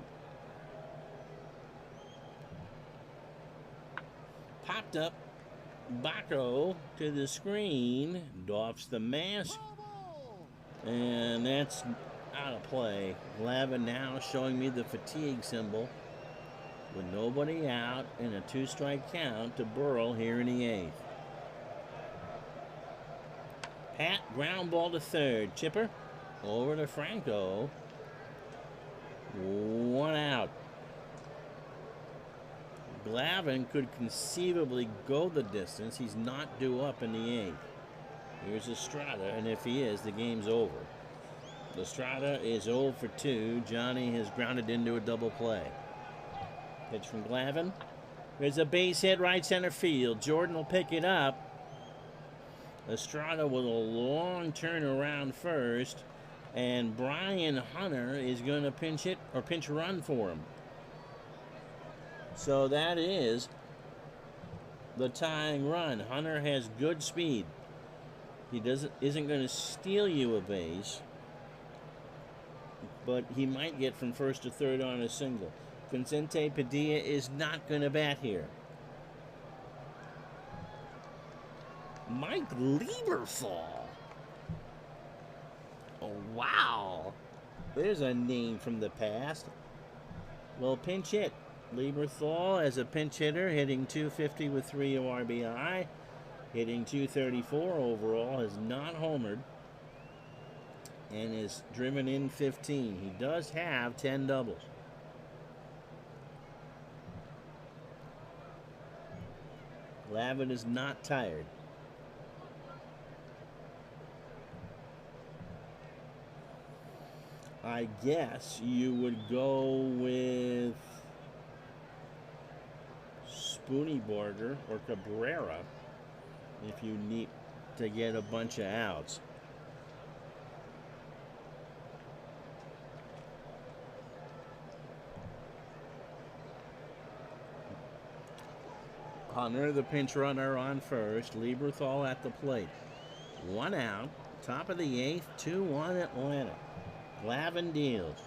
Popped up. Baco to the screen. Doffs the mask. And that's out of play. Glavine now showing me the fatigue symbol. With nobody out and a 2-strike count to Burrell here in the 8th. Pat, ground ball to third. Chipper over to Franco. 1 out. Glavine could conceivably go the distance. He's not due up in the 8th. Here's Estrada, and if he is, the game's over. Estrada is 0 for 2. Johnny has grounded into a double play. Pitch from Glavine. There's a base hit right center field. Jordan will pick it up. Estrada with a long turn around first, and Brian Hunter is going to pinch hit or pinch run for him. So that is the tying run. Hunter has good speed. He isn't going to steal you a base, but he might get from first to third on a single. Vicente Padilla is not going to bat here. Mike Lieberthal. Oh, wow. There's a name from the past. Well, pinch hit. Lieberthal as a pinch hitter, hitting .250 with 3 RBI, hitting .234 overall, has not homered, and is driven in 15. He does have 10 doubles. Glavine is not tired. I guess you would go with Spooneybarger or Cabrera if you need to get a bunch of outs. Hunter, the pinch runner, on first. Lieberthal at the plate. 1 out. Top of the 8th. 2-1 Atlanta. Glavine deals.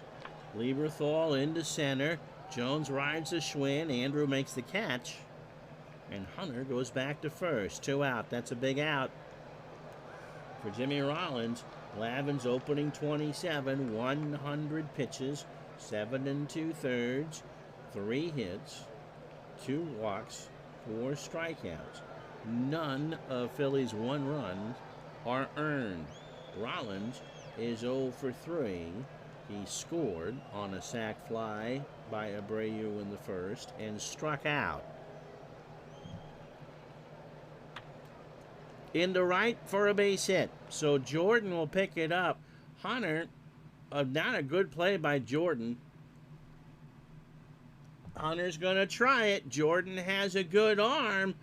Lieberthal into center. Jones rides the Schwinn. Andrew makes the catch. And Hunter goes back to first. 2 out. That's a big out for Jimmy Rollins. Glavine's opening 27. 100 pitches. 7 2/3. 3 hits. 2 walks. 4 strikeouts. None of Philly's 1 runs are earned. Rollins is 0 for 3. He scored on a sac fly by Abreu in the first and struck out. Into right for a base hit. So Jordan will pick it up. Hunter, not a good play by Jordan. Hunter's going to try it. Jordan has a good arm.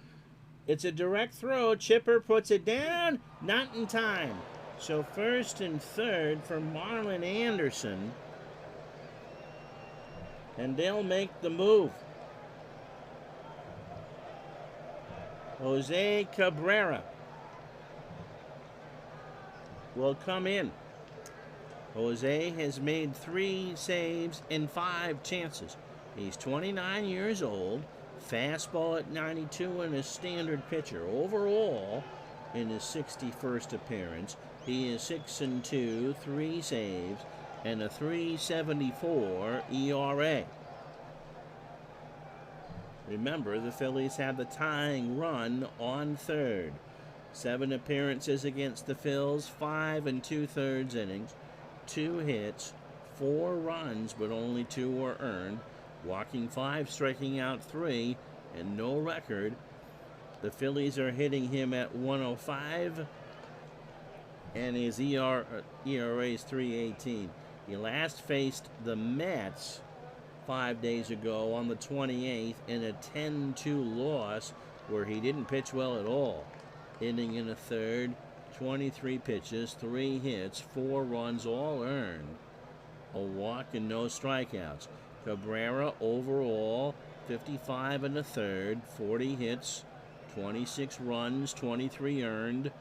It's a direct throw. Chipper puts it down. Not in time. So first and third for Marlon Anderson. And they'll make the move. Jose Cabrera will come in. Jose has made 3 saves in 5 chances. He's 29 years old, fastball at 92, and a standard pitcher. Overall, in his 61st appearance, he is 6-2, 3 saves, and a 3.74 ERA. Remember, the Phillies have the tying run on third. 7 appearances against the Phils, 5 2/3 innings, 2 hits, 4 runs, but only 2 were earned, walking 5, striking out 3, and no record. The Phillies are hitting him at 105, and his ERA is 3.18. He last faced the Mets 5 days ago on the 28th in a 10-2 loss where he didn't pitch well at all. Inning in a third, 23 pitches, 3 hits, 4 runs, all earned, a walk and no strikeouts. Cabrera overall 55 1/3, 40 hits, 26 runs, 23 earned,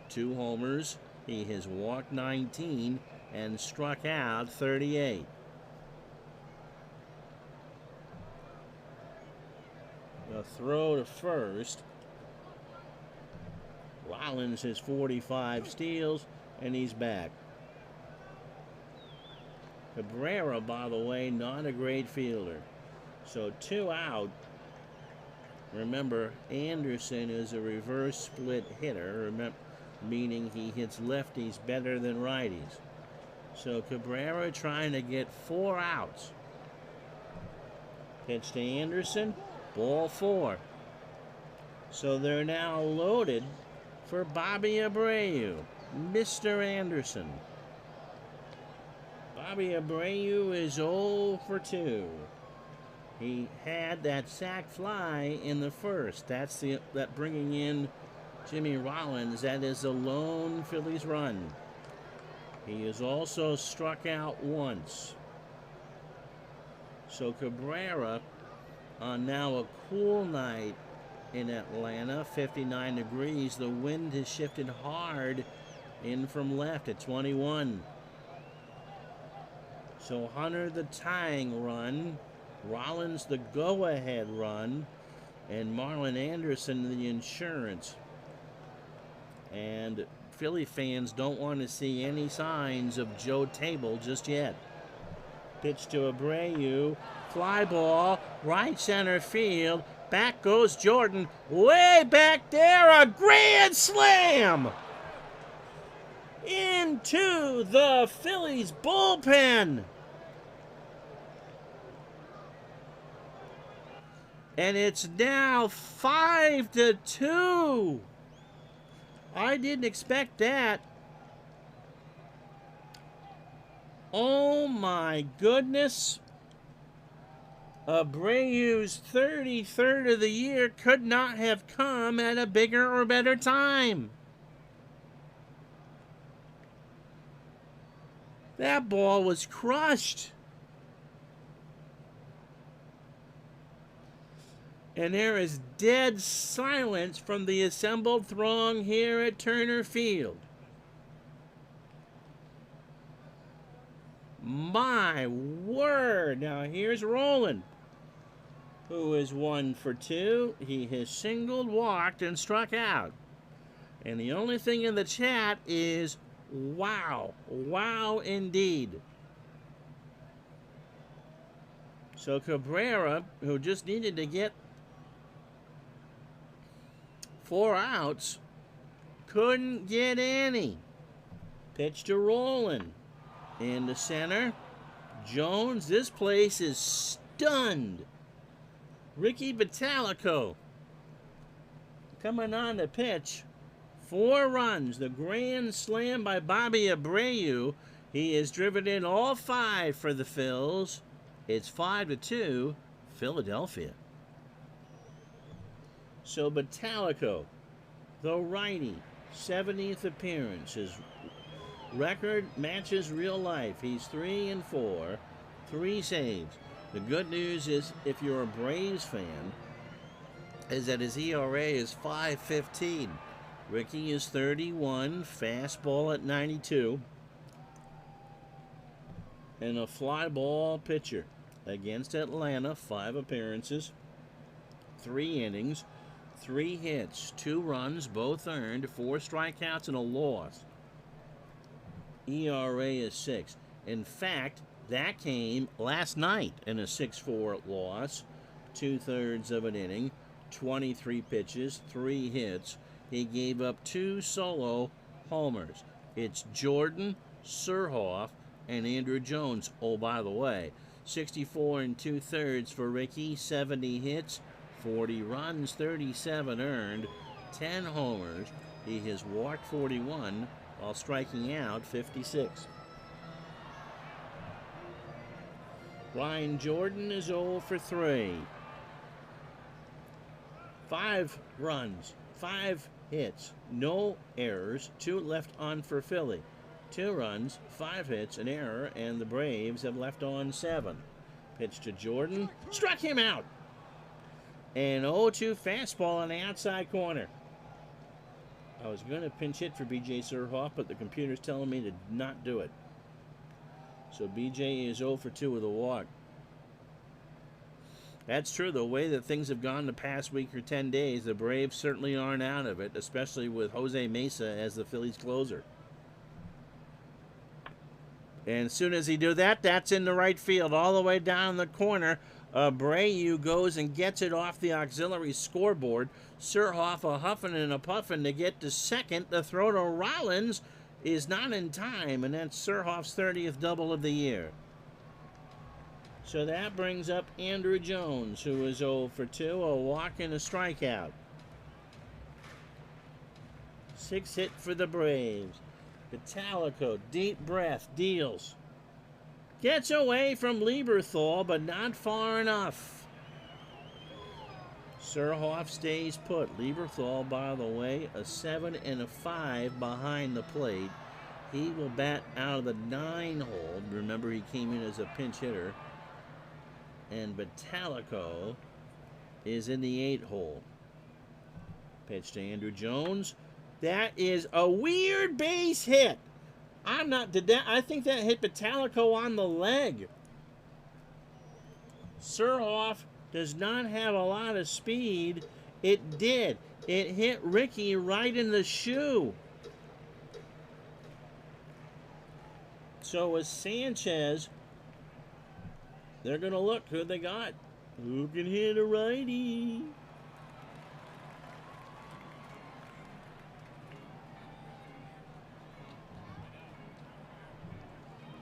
2 homers. He has walked 19 and struck out 38. A throw to first. Rollins has 45 steals, and he's back. Cabrera, by the way, not a great fielder. So 2 out. Remember, Anderson is a reverse split hitter, meaning he hits lefties better than righties. So Cabrera trying to get 4 outs. Pitch to Anderson, ball 4. So they're now loaded for Bobby Abreu, Mr. Anderson. Bobby Abreu is 0 for 2. He had that sac fly in the first. That's that bringing in Jimmy Rollins. That is a lone Phillies run. He has also struck out once. So Cabrera, on now a cool night in Atlanta, 59 degrees. The wind has shifted hard in from left at 21. So Hunter the tying run, Rollins the go-ahead run, and Marlon Anderson the insurance. And Philly fans don't want to see any signs of Joe Table just yet. Pitch to Abreu, fly ball, right center field. Back goes Jordan, way back there, a grand slam into the Phillies bullpen. And it's now 5-2. I didn't expect that. Oh my goodness. Abreu's 33rd of the year could not have come at a bigger or better time. That ball was crushed. And there is dead silence from the assembled throng here at Turner Field. My word. Now here's Roland, who is 1 for 2. He has singled, walked, and struck out. And the only thing in the chat is, wow. Wow indeed. So Cabrera, who just needed to get 4 outs, couldn't get any. Pitch to Roland. In the center, Jones. This place is stunned. Ricky Vitalico coming on the pitch. 4 runs. The grand slam by Bobby Abreu. He has driven in all 5 for the Phils. It's 5-2, Philadelphia. So Vitalico, the righty, 70th appearance. His record matches real life. He's 3-4, 3 saves. The good news is, if you're a Braves fan, is that his ERA is 5.15. Ricky is 31, fastball at 92, and a fly ball pitcher against Atlanta. 5 appearances, 3 innings, 3 hits, 2 runs, both earned, 4 strikeouts, and a loss. ERA is 6. In fact, that came last night in a 6-4 loss, 2/3 of an inning, 23 pitches, 3 hits. He gave up 2 solo homers. It's Jordan, Surhoff, and Andrew Jones. Oh, by the way, 64 2/3 for Ricky, 70 hits, 40 runs, 37 earned, 10 homers. He has walked 41 while striking out 56. Ryan Jordan is 0 for 3. 5 runs, 5 hits, no errors, 2 left on for Philly. 2 runs, 5 hits, an error, and the Braves have left on 7. Pitch to Jordan, struck him out. An 0-2 fastball on the outside corner. I was going to pinch hit for B.J. Surhoff, but the computer's telling me to not do it. So B.J. is 0 for 2 with a walk. That's true. The way that things have gone the past week or 10 days, the Braves certainly aren't out of it, especially with Jose Mesa as the Phillies closer. And as soon as he do that, that's in the right field, all the way down the corner. Abreu goes and gets it off the auxiliary scoreboard. Surhoff a huffing and a puffing to get to second. The throw to Rollins is not in time, and that's Surhoff's 30th double of the year. So that brings up Andrew Jones, who is 0 for 2, a walk and a strikeout. 6 hit for the Braves. Italico, deep breath, deals. Gets away from Lieberthal, but not far enough. Surhoff stays put. Lieberthal, by the way, a 7 and a 5 behind the plate. He will bat out of the 9 hole. Remember, he came in as a pinch hitter. And Vitalico is in the 8 hole. Pitch to Andrew Jones. That is a weird base hit. I think that hit Vitalico on the leg. Surhoff does not have a lot of speed. It did. It hit Ricky right in the shoe. So with Sanchez, they're going to look who they got. Who can hit a righty?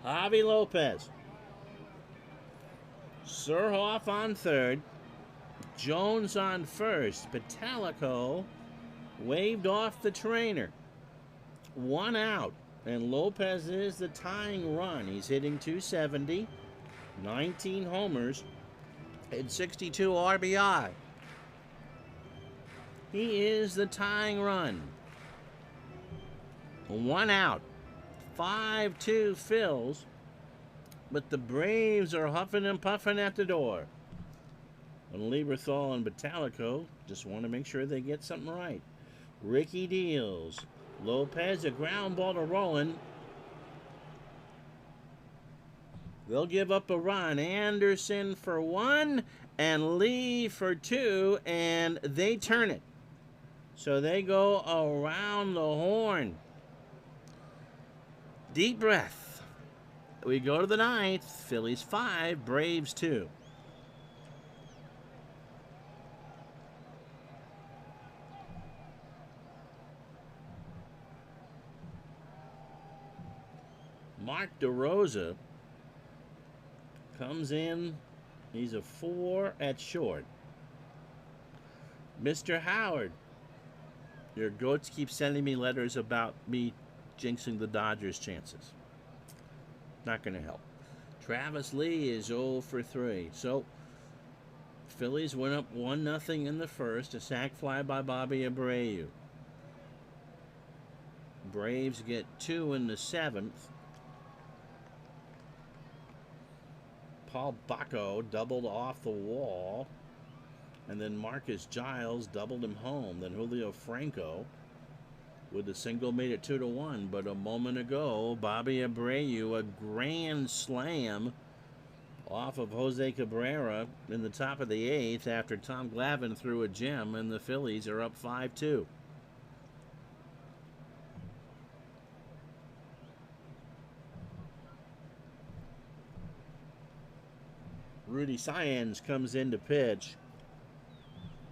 Javi Lopez. Surhoff on third. Jones on first. Vitalico waved off the trainer. 1 out. And Lopez is the tying run. He's hitting .270. 19 homers. And 62 RBI. He is the tying run. 1 out. 5-2 Phils, but the Braves are huffing and puffing at the door. And Lieberthal and Vitalico just want to make sure they get something right. Ricky deals. Lopez, a ground ball to Roland. They'll give up a run. Anderson for 1 and Lee for 2, and they turn it. So they go around the horn. Deep breath. We go to the 9th. Phillies 5, Braves 2. Mark DeRosa comes in. He's a 4 at short. Mr. Howard, your goats keep sending me letters about me jinxing the Dodgers' chances. Not going to help. Travis Lee is 0 for 3. So, Phillies went up 1-0 in the first. A sac fly by Bobby Abreu. Braves get 2 in the 7th. Paul Bacco doubled off the wall. And then Marcus Giles doubled him home. Then Julio Franco with a single made it 2-1. But a moment ago, Bobby Abreu, a grand slam off of Jose Cabrera in the top of the 8th after Tom Glavine threw a gem, and the Phillies are up 5-2. Rudy Saenz comes in to pitch.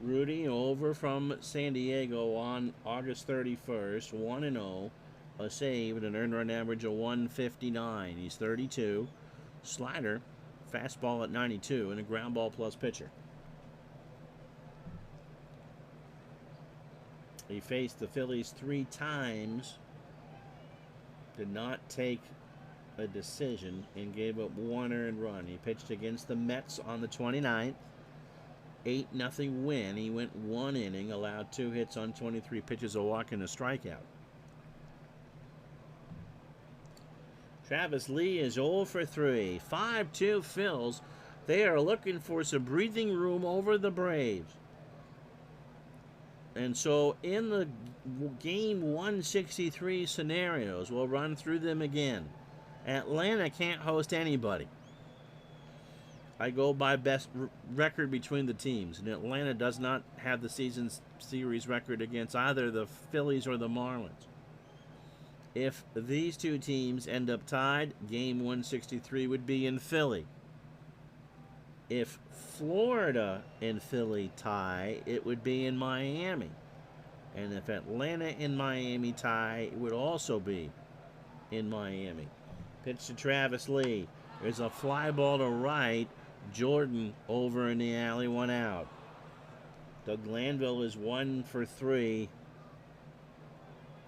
Rudy over from San Diego on August 31st, 1-0, a save and an earned run average of 159. He's 32. Slider, fastball at 92, and a ground ball plus pitcher. He faced the Phillies 3 times, did not take a decision, and gave up 1 earned run. He pitched against the Mets on the 29th. 8-0 win. He went 1 inning, allowed 2 hits on 23 pitches, a walk and a strikeout. Travis Lee is 0 for 3. 5-2 Phils. They are looking for some breathing room over the Braves. And so in the game 163 scenarios, we'll run through them again. Atlanta can't host anybody. I go by best record between the teams, and Atlanta does not have the season series record against either the Phillies or the Marlins. If these 2 teams end up tied, game 163 would be in Philly. If Florida and Philly tie, it would be in Miami. And if Atlanta and Miami tie, it would also be in Miami. Pitch to Travis Lee. There's a fly ball to right. Jordan over in the alley, 1 out. Doug Glanville is 1 for 3.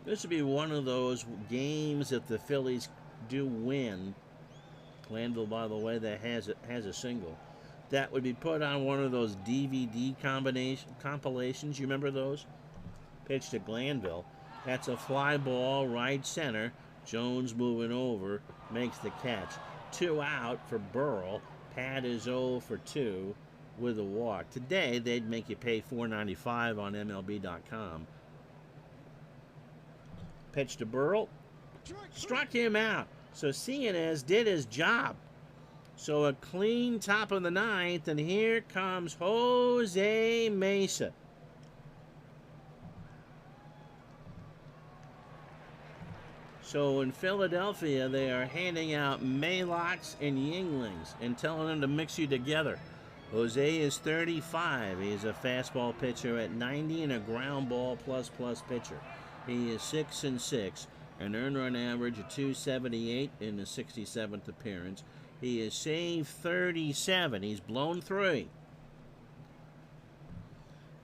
This would be one of those games if the Phillies do win. Glanville, by the way, that has a single. That would be put on one of those DVD compilations. You remember those? Pitch to Glanville. That's a fly ball, right center. Jones moving over, makes the catch. 2 out for Burrell. Pat is 0 for 2 with a walk. Today, they'd make you pay $4.95 on MLB.com. Pitch to Burrell. Struck him out. So Cianez did his job. So a clean top of the 9th, and here comes Jose Mesa. So in Philadelphia, they are handing out Maylocks and Yinglings and telling them to mix you together. Jose is 35. He is a fastball pitcher at 90 and a ground ball plus pitcher. He is 6-6, an earned run average of 278 in the 67th appearance. He is saved 37. He's blown 3.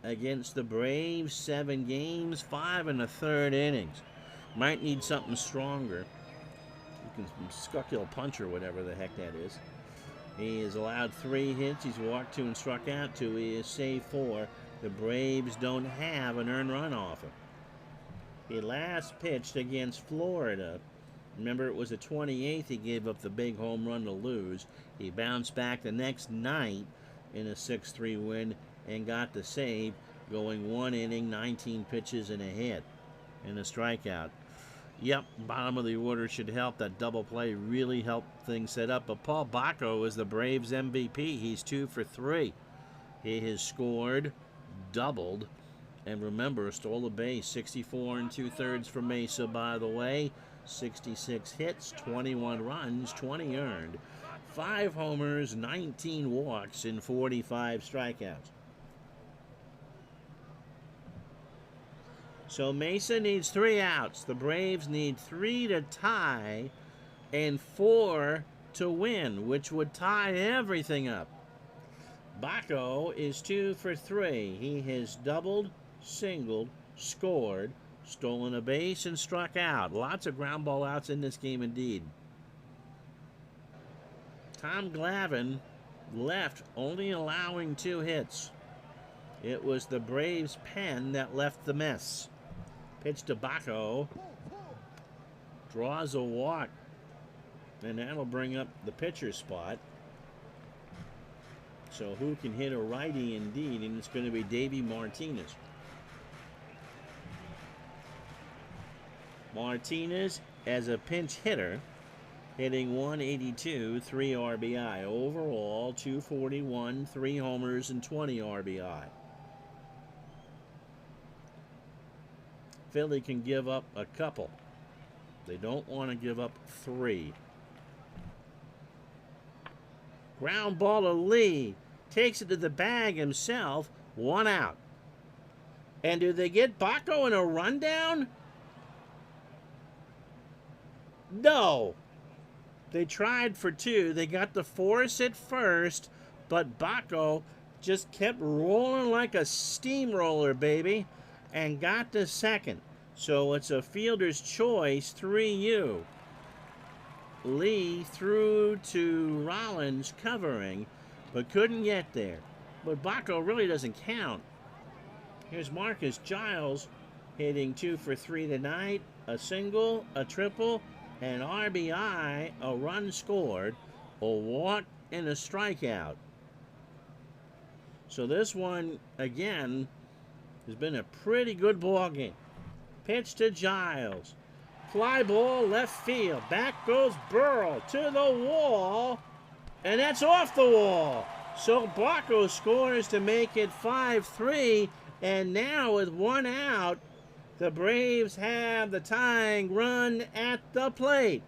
Against the Braves, 7 games, 5 1/3 innings. Might need something stronger. You can Skuckhill punch or whatever the heck that is. He has allowed 3 hits. He's walked 2 and struck out 2. He is saved 4. The Braves don't have an earned run off him. He last pitched against Florida. Remember, it was the 28th he gave up the big home run to lose. He bounced back the next night in a 6-3 win and got the save, going 1 inning, 19 pitches and a hit and a strikeout. Yep, bottom of the order should help. That double play really helped things set up. But Paul Bacco is the Braves MVP. He's 2 for 3. He has scored, doubled, and remember, stole a base. 64 2/3 for Mesa, by the way. 66 hits, 21 runs, 20 earned. 5 homers, 19 walks, and 45 strikeouts. So Mesa needs 3 outs. The Braves need 3 to tie and 4 to win, which would tie everything up. Bacco is 2 for 3. He has doubled, singled, scored, stolen a base, and struck out. Lots of ground ball outs in this game indeed. Tom Glavine left, only allowing 2 hits. It was the Braves' pen that left the mess. Pitch to Bacco. Draws a walk. And that'll bring up the pitcher's spot. So who can hit a righty indeed? And it's going to be Davey Martinez. Martinez as a pinch hitter, hitting 182, 3 RBI. Overall, 241, 3 homers, and 20 RBI. Philly can give up a couple. They don't want to give up 3. Ground ball to Lee. Takes it to the bag himself. 1 out. And do they get Baco in a rundown? No. They tried for 2. They got the force at first, but Baco just kept rolling like a steamroller, baby, and got to second. So it's a fielder's choice, 3U. Lee threw to Rollins covering, but couldn't get there. But Baco really doesn't count. Here's Marcus Giles hitting 2 for 3 tonight. A single, a triple, an RBI, a run scored, a walk, and a strikeout. So this one, again, has been a pretty good ball game. Pitch to Giles. Fly ball left field. Back goes Burrell to the wall. And that's off the wall. So Baco scores to make it 5-3. And now with 1 out, the Braves have the tying run at the plate.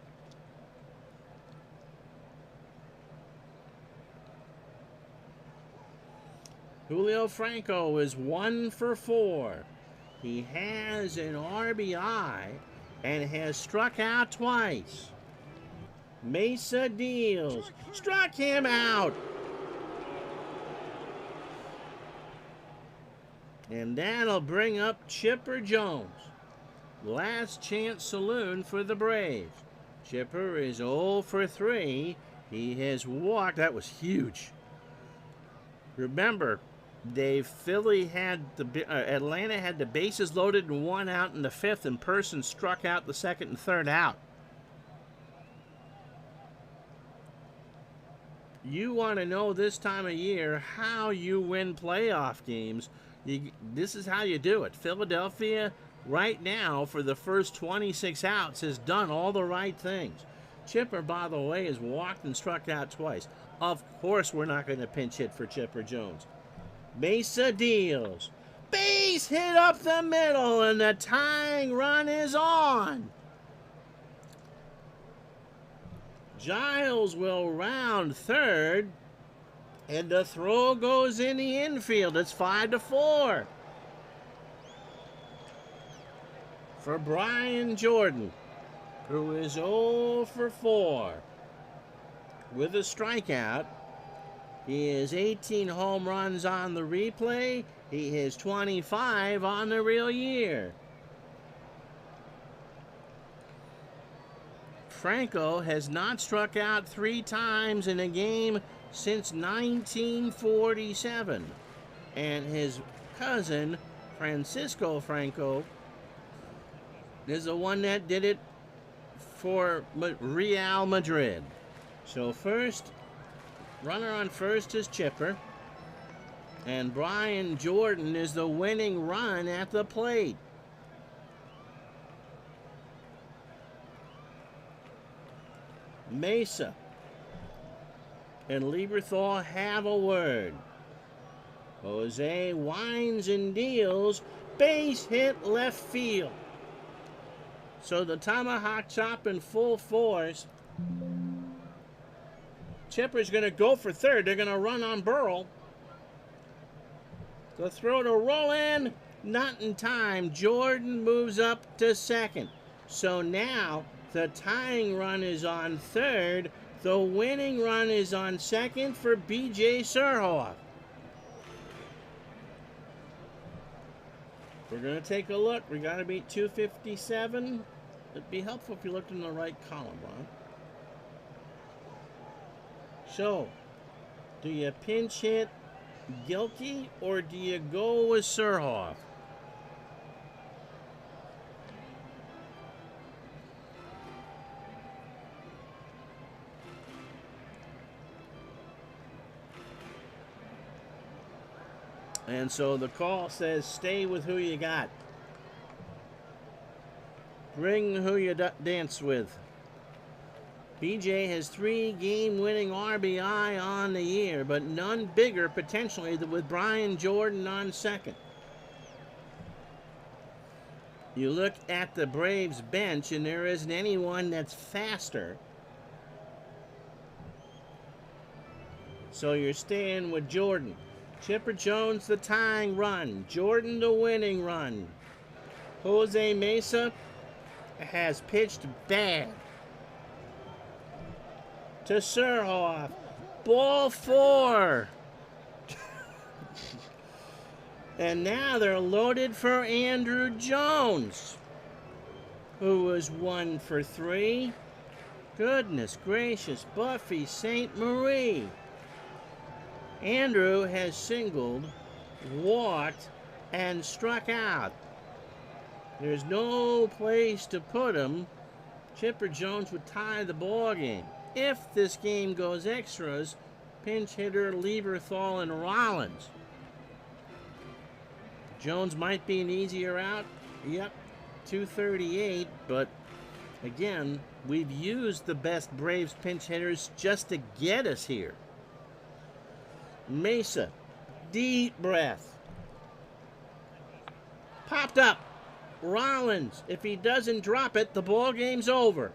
Julio Franco is 1 for 4. He has an RBI and has struck out twice. Mesa deals. Struck him out. And that'll bring up Chipper Jones. Last chance saloon for the Braves. Chipper is 0 for 3. He has walked. That was huge. Remember, Atlanta had the bases loaded and 1 out in the 5th, and Person struck out the 2nd and 3rd out. You want to know this time of year how you win playoff games. This is how you do it. Philadelphia, right now, for the first 26 outs, has done all the right things. Chipper, by the way, has walked and struck out twice. Of course, we're not going to pinch hit for Chipper Jones. Mesa deals. Base hit up the middle, and the tying run is on. Giles will round third, and the throw goes in the infield. It's 5-4 for Brian Jordan, who is 0 for 4 with a strikeout. He has 18 home runs on the replay. He has 25 on the real year. Franco has not struck out 3 times in a game since 1947. And his cousin, Francisco Franco, is the one that did it for Real Madrid. So first, runner on first is Chipper. And Brian Jordan is the winning run at the plate. Mesa and Lieberthal have a word. Jose winds and deals. Base hit left field. So the tomahawk chop in full force. Chipper's going to go for third. They're going to run on Burrell. The throw to roll in. Not in time. Jordan moves up to second. So now the tying run is on third. The winning run is on second for B.J. Surhoff. We're going to take a look. We got to beat 257. It'd be helpful if you looked in the right column, Ron. So, do you pinch hit Gilkey or do you go with Surhoff? And so the call says stay with who you got. Bring who you dance with. BJ has 3 game-winning RBI on the year, but none bigger potentially than with Brian Jordan on second. You look at the Braves bench, and there isn't anyone that's faster. So you're staying with Jordan. Chipper Jones the tying run. Jordan the winning run. Jose Mesa has pitched bad. To Surhoff. Ball 4. And now they're loaded for Andrew Jones, who was 1 for 3. Goodness gracious, Buffy St. Marie. Andrew has singled, walked, and struck out. There's no place to put him. Chipper Jones would tie the ball game. If this game goes extras, pinch hitter Lieberthal and Rollins. Jones might be an easier out. Yep, 238, but again, we've used the best Braves pinch hitters just to get us here. Mesa, deep breath. Popped up. Rollins, if he doesn't drop it, the ball game's over.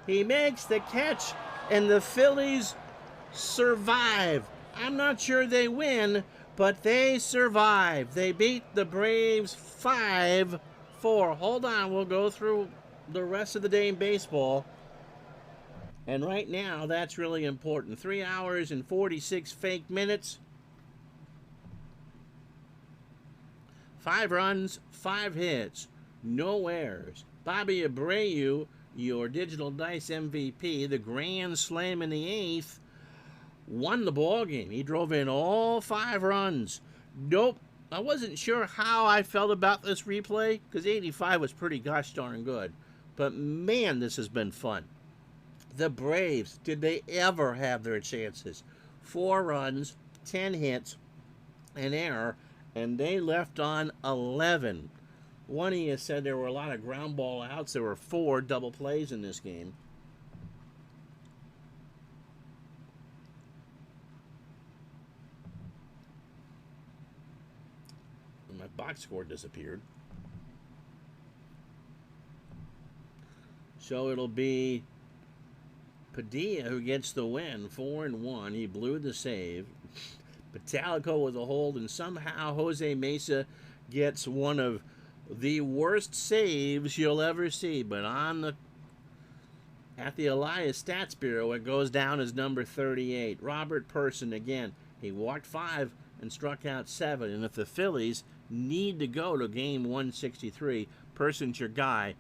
He makes the catch, and the Phillies survive. I'm not sure they win, but they survive. They beat the Braves 5-4. Hold on, we'll go through the rest of the day in baseball. And right now, that's really important. 3 hours and 46 fake minutes. 5 runs, 5 hits, no errors. Bobby Abreu, your Digital Dice MVP, the grand slam in the 8th, won the ball game. He drove in all 5 runs. Nope, I wasn't sure how I felt about this replay because 85 was pretty gosh darn good. But man, this has been fun. The Braves, did they ever have their chances? 4 runs, 10 hits, an error, and they left on 11. One of you said there were a lot of ground ball outs. There were 4 double plays in this game. And my box score disappeared. So it'll be Padilla who gets the win, 4-1. He blew the save. Patalico with a hold, and somehow Jose Mesa gets one of the worst saves you'll ever see. But at the Elias Stats Bureau, it goes down as number 38. Robert Person, again, he walked 5 and struck out 7. And if the Phillies need to go to game 163, Person's your guy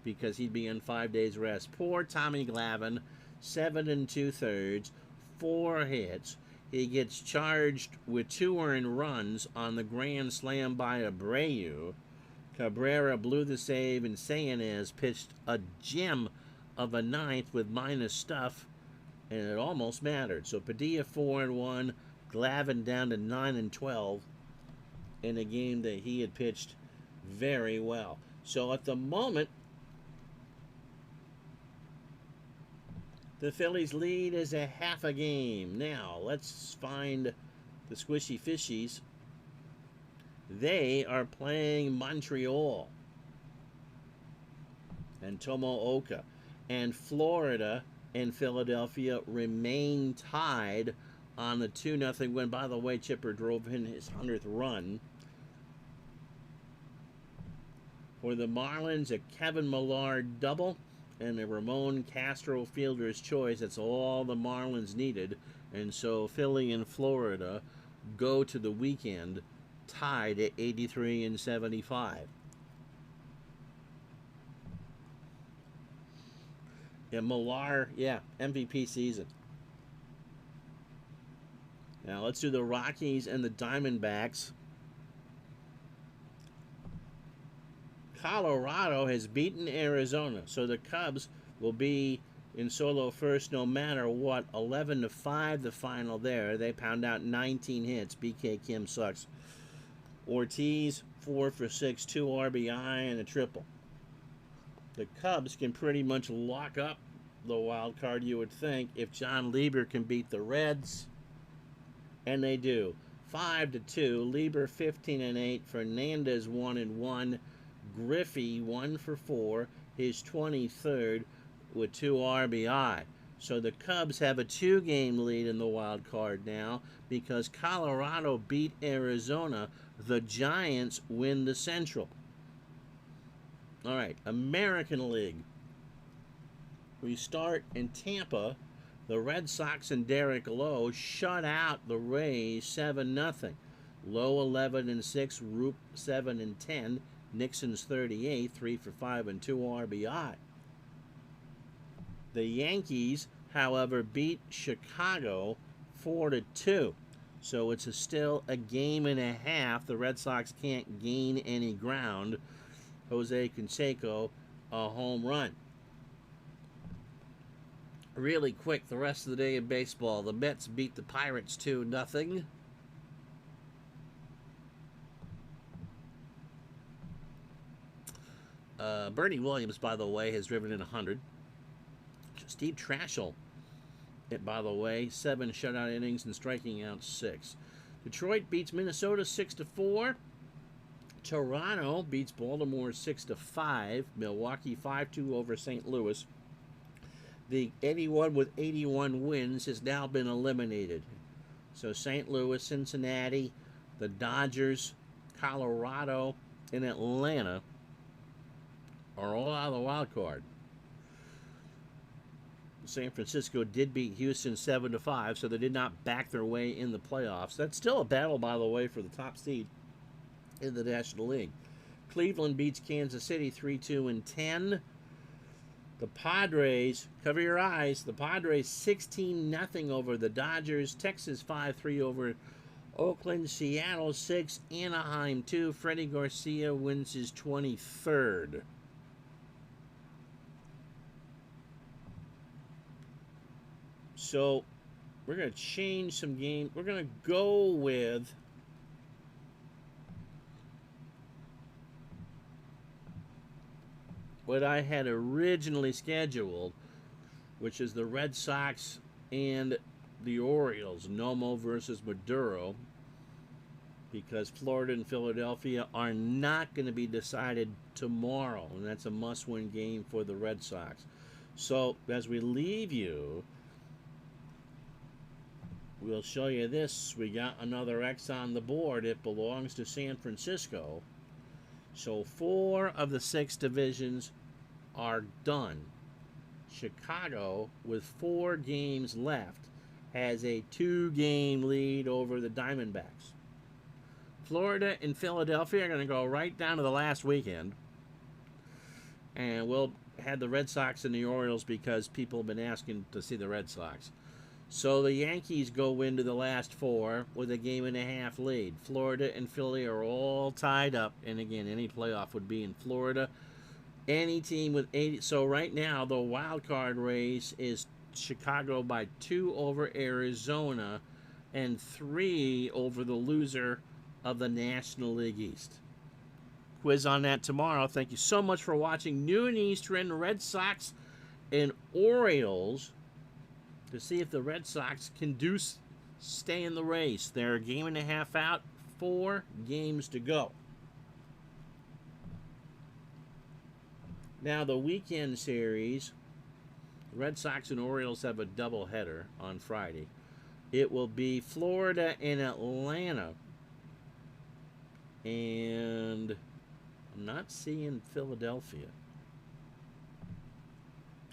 because he'd be in 5 days rest. Poor Tommy Glavine, 7 2/3, 4 hits. He gets charged with 2 earned runs on the grand slam by Abreu. Cabrera blew the save, and Sayanez pitched a gem of a 9th with minus stuff, and it almost mattered. So Padilla 4-1, Glavine down to 9-12 in a game that he had pitched very well. So at the moment, the Phillies lead is a half a game. Now, let's find the Squishy Fishies. They are playing Montreal and Tomooka. And Florida and Philadelphia remain tied on the 2-0 win. By the way, Chipper drove in his 100th run. For the Marlins, a Kevin Millard double and a Ramon Castro fielder's choice. That's all the Marlins needed. And so Philly and Florida go to the weekend tied at 83 and 75. Yeah, Millar, yeah, MVP season. Now let's do the Rockies and the Diamondbacks. Colorado has beaten Arizona, so the Cubs will be in solo first no matter what. 11-5 the final there. They pound out 19 hits. BK Kim sucks. Ortiz 4 for 6, 2 RBI and a triple. The Cubs can pretty much lock up the wild card, you would think, if John Lieber can beat the Reds, and they do. 5-2. Lieber 15-8. Fernandez 1-1. Griffey 1-4. His 23rd with 2 RBI. So the Cubs have a 2-game lead in the wild card now because Colorado beat Arizona. The Giants win the Central. All right, American League. We start in Tampa. The Red Sox and Derek Lowe shut out the Rays 7-0. Lowe 11-6, Roop 7-10, Nixon's 38, 3-for-5 and 2 RBI. The Yankees, however, beat Chicago 4-2. So it's still a game and a half. The Red Sox can't gain any ground. Jose Canseco, a home run. Really quick, the rest of the day in baseball. The Mets beat the Pirates 2-0. Bernie Williams, by the way, has driven in 100. Steve Trashel, by the way, 7 shutout innings and striking out 6. Detroit beats Minnesota 6-4. Toronto beats Baltimore 6-5. Milwaukee 5-2 over St. Louis. The anyone with 81 wins has now been eliminated. So St. Louis, Cincinnati, the Dodgers, Colorado, and Atlanta are all out of the wild card. San Francisco did beat Houston 7-5, so they did not back their way in the playoffs. That's still a battle, by the way, for the top seed in the National League. Cleveland beats Kansas City 3-2-10. The Padres, cover your eyes, the Padres 16-0 over the Dodgers. Texas 5-3 over Oakland. Seattle 6, Anaheim 2. Freddie Garcia wins his 23rd. So we're going to change some games. We're going to go with what I had originally scheduled, which is the Red Sox and the Orioles, Nomo versus Maduro, because Florida and Philadelphia are not going to be decided tomorrow, and that's a must-win game for the Red Sox. So as we leave you, we'll show you this. We got another X on the board. It belongs to San Francisco. So 4 of the 6 divisions are done. Chicago, with 4 games left, has a 2-game lead over the Diamondbacks. Florida and Philadelphia are going to go right down to the last weekend. And we'll have the Red Sox and the Orioles because people have been asking to see the Red Sox. So the Yankees go into the last 4 with a game and a half lead. Florida and Philly are all tied up. And again, any playoff would be in Florida. Any team with 80. So right now, the wild card race is Chicago by 2 over Arizona and 3 over the loser of the National League East. Quiz on that tomorrow. Thank you so much for watching. Noon Eastern, Red Sox and Orioles, to see if the Red Sox can stay in the race. They're a game and a half out, 4 games to go. Now the weekend series, Red Sox and Orioles have a doubleheader on Friday. It will be Florida and Atlanta. And I'm not seeing Philadelphia.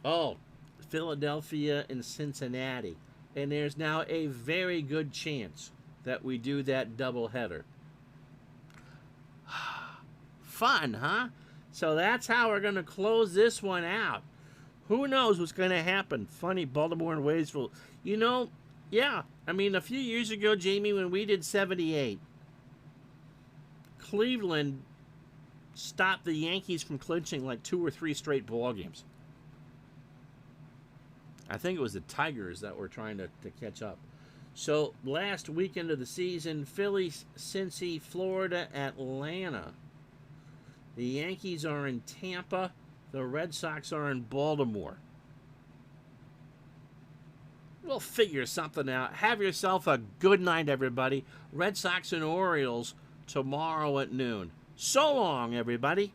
Oh, Philadelphia and Cincinnati. And there's now a very good chance that we do that doubleheader. Fun, huh? So that's how we're going to close this one out. Who knows what's going to happen? Funny, Baltimore and Waitsville. You know, yeah. I mean, a few years ago, Jamie, when we did 78, Cleveland stopped the Yankees from clinching like 2 or 3 straight ball games. I think it was the Tigers that were trying to catch up. So last weekend of the season, Philly, Cincy, Florida, Atlanta. The Yankees are in Tampa, The Red Sox are in Baltimore. We'll figure something out. Have yourself a good night, everybody. Red Sox and Orioles tomorrow at noon. So long, everybody.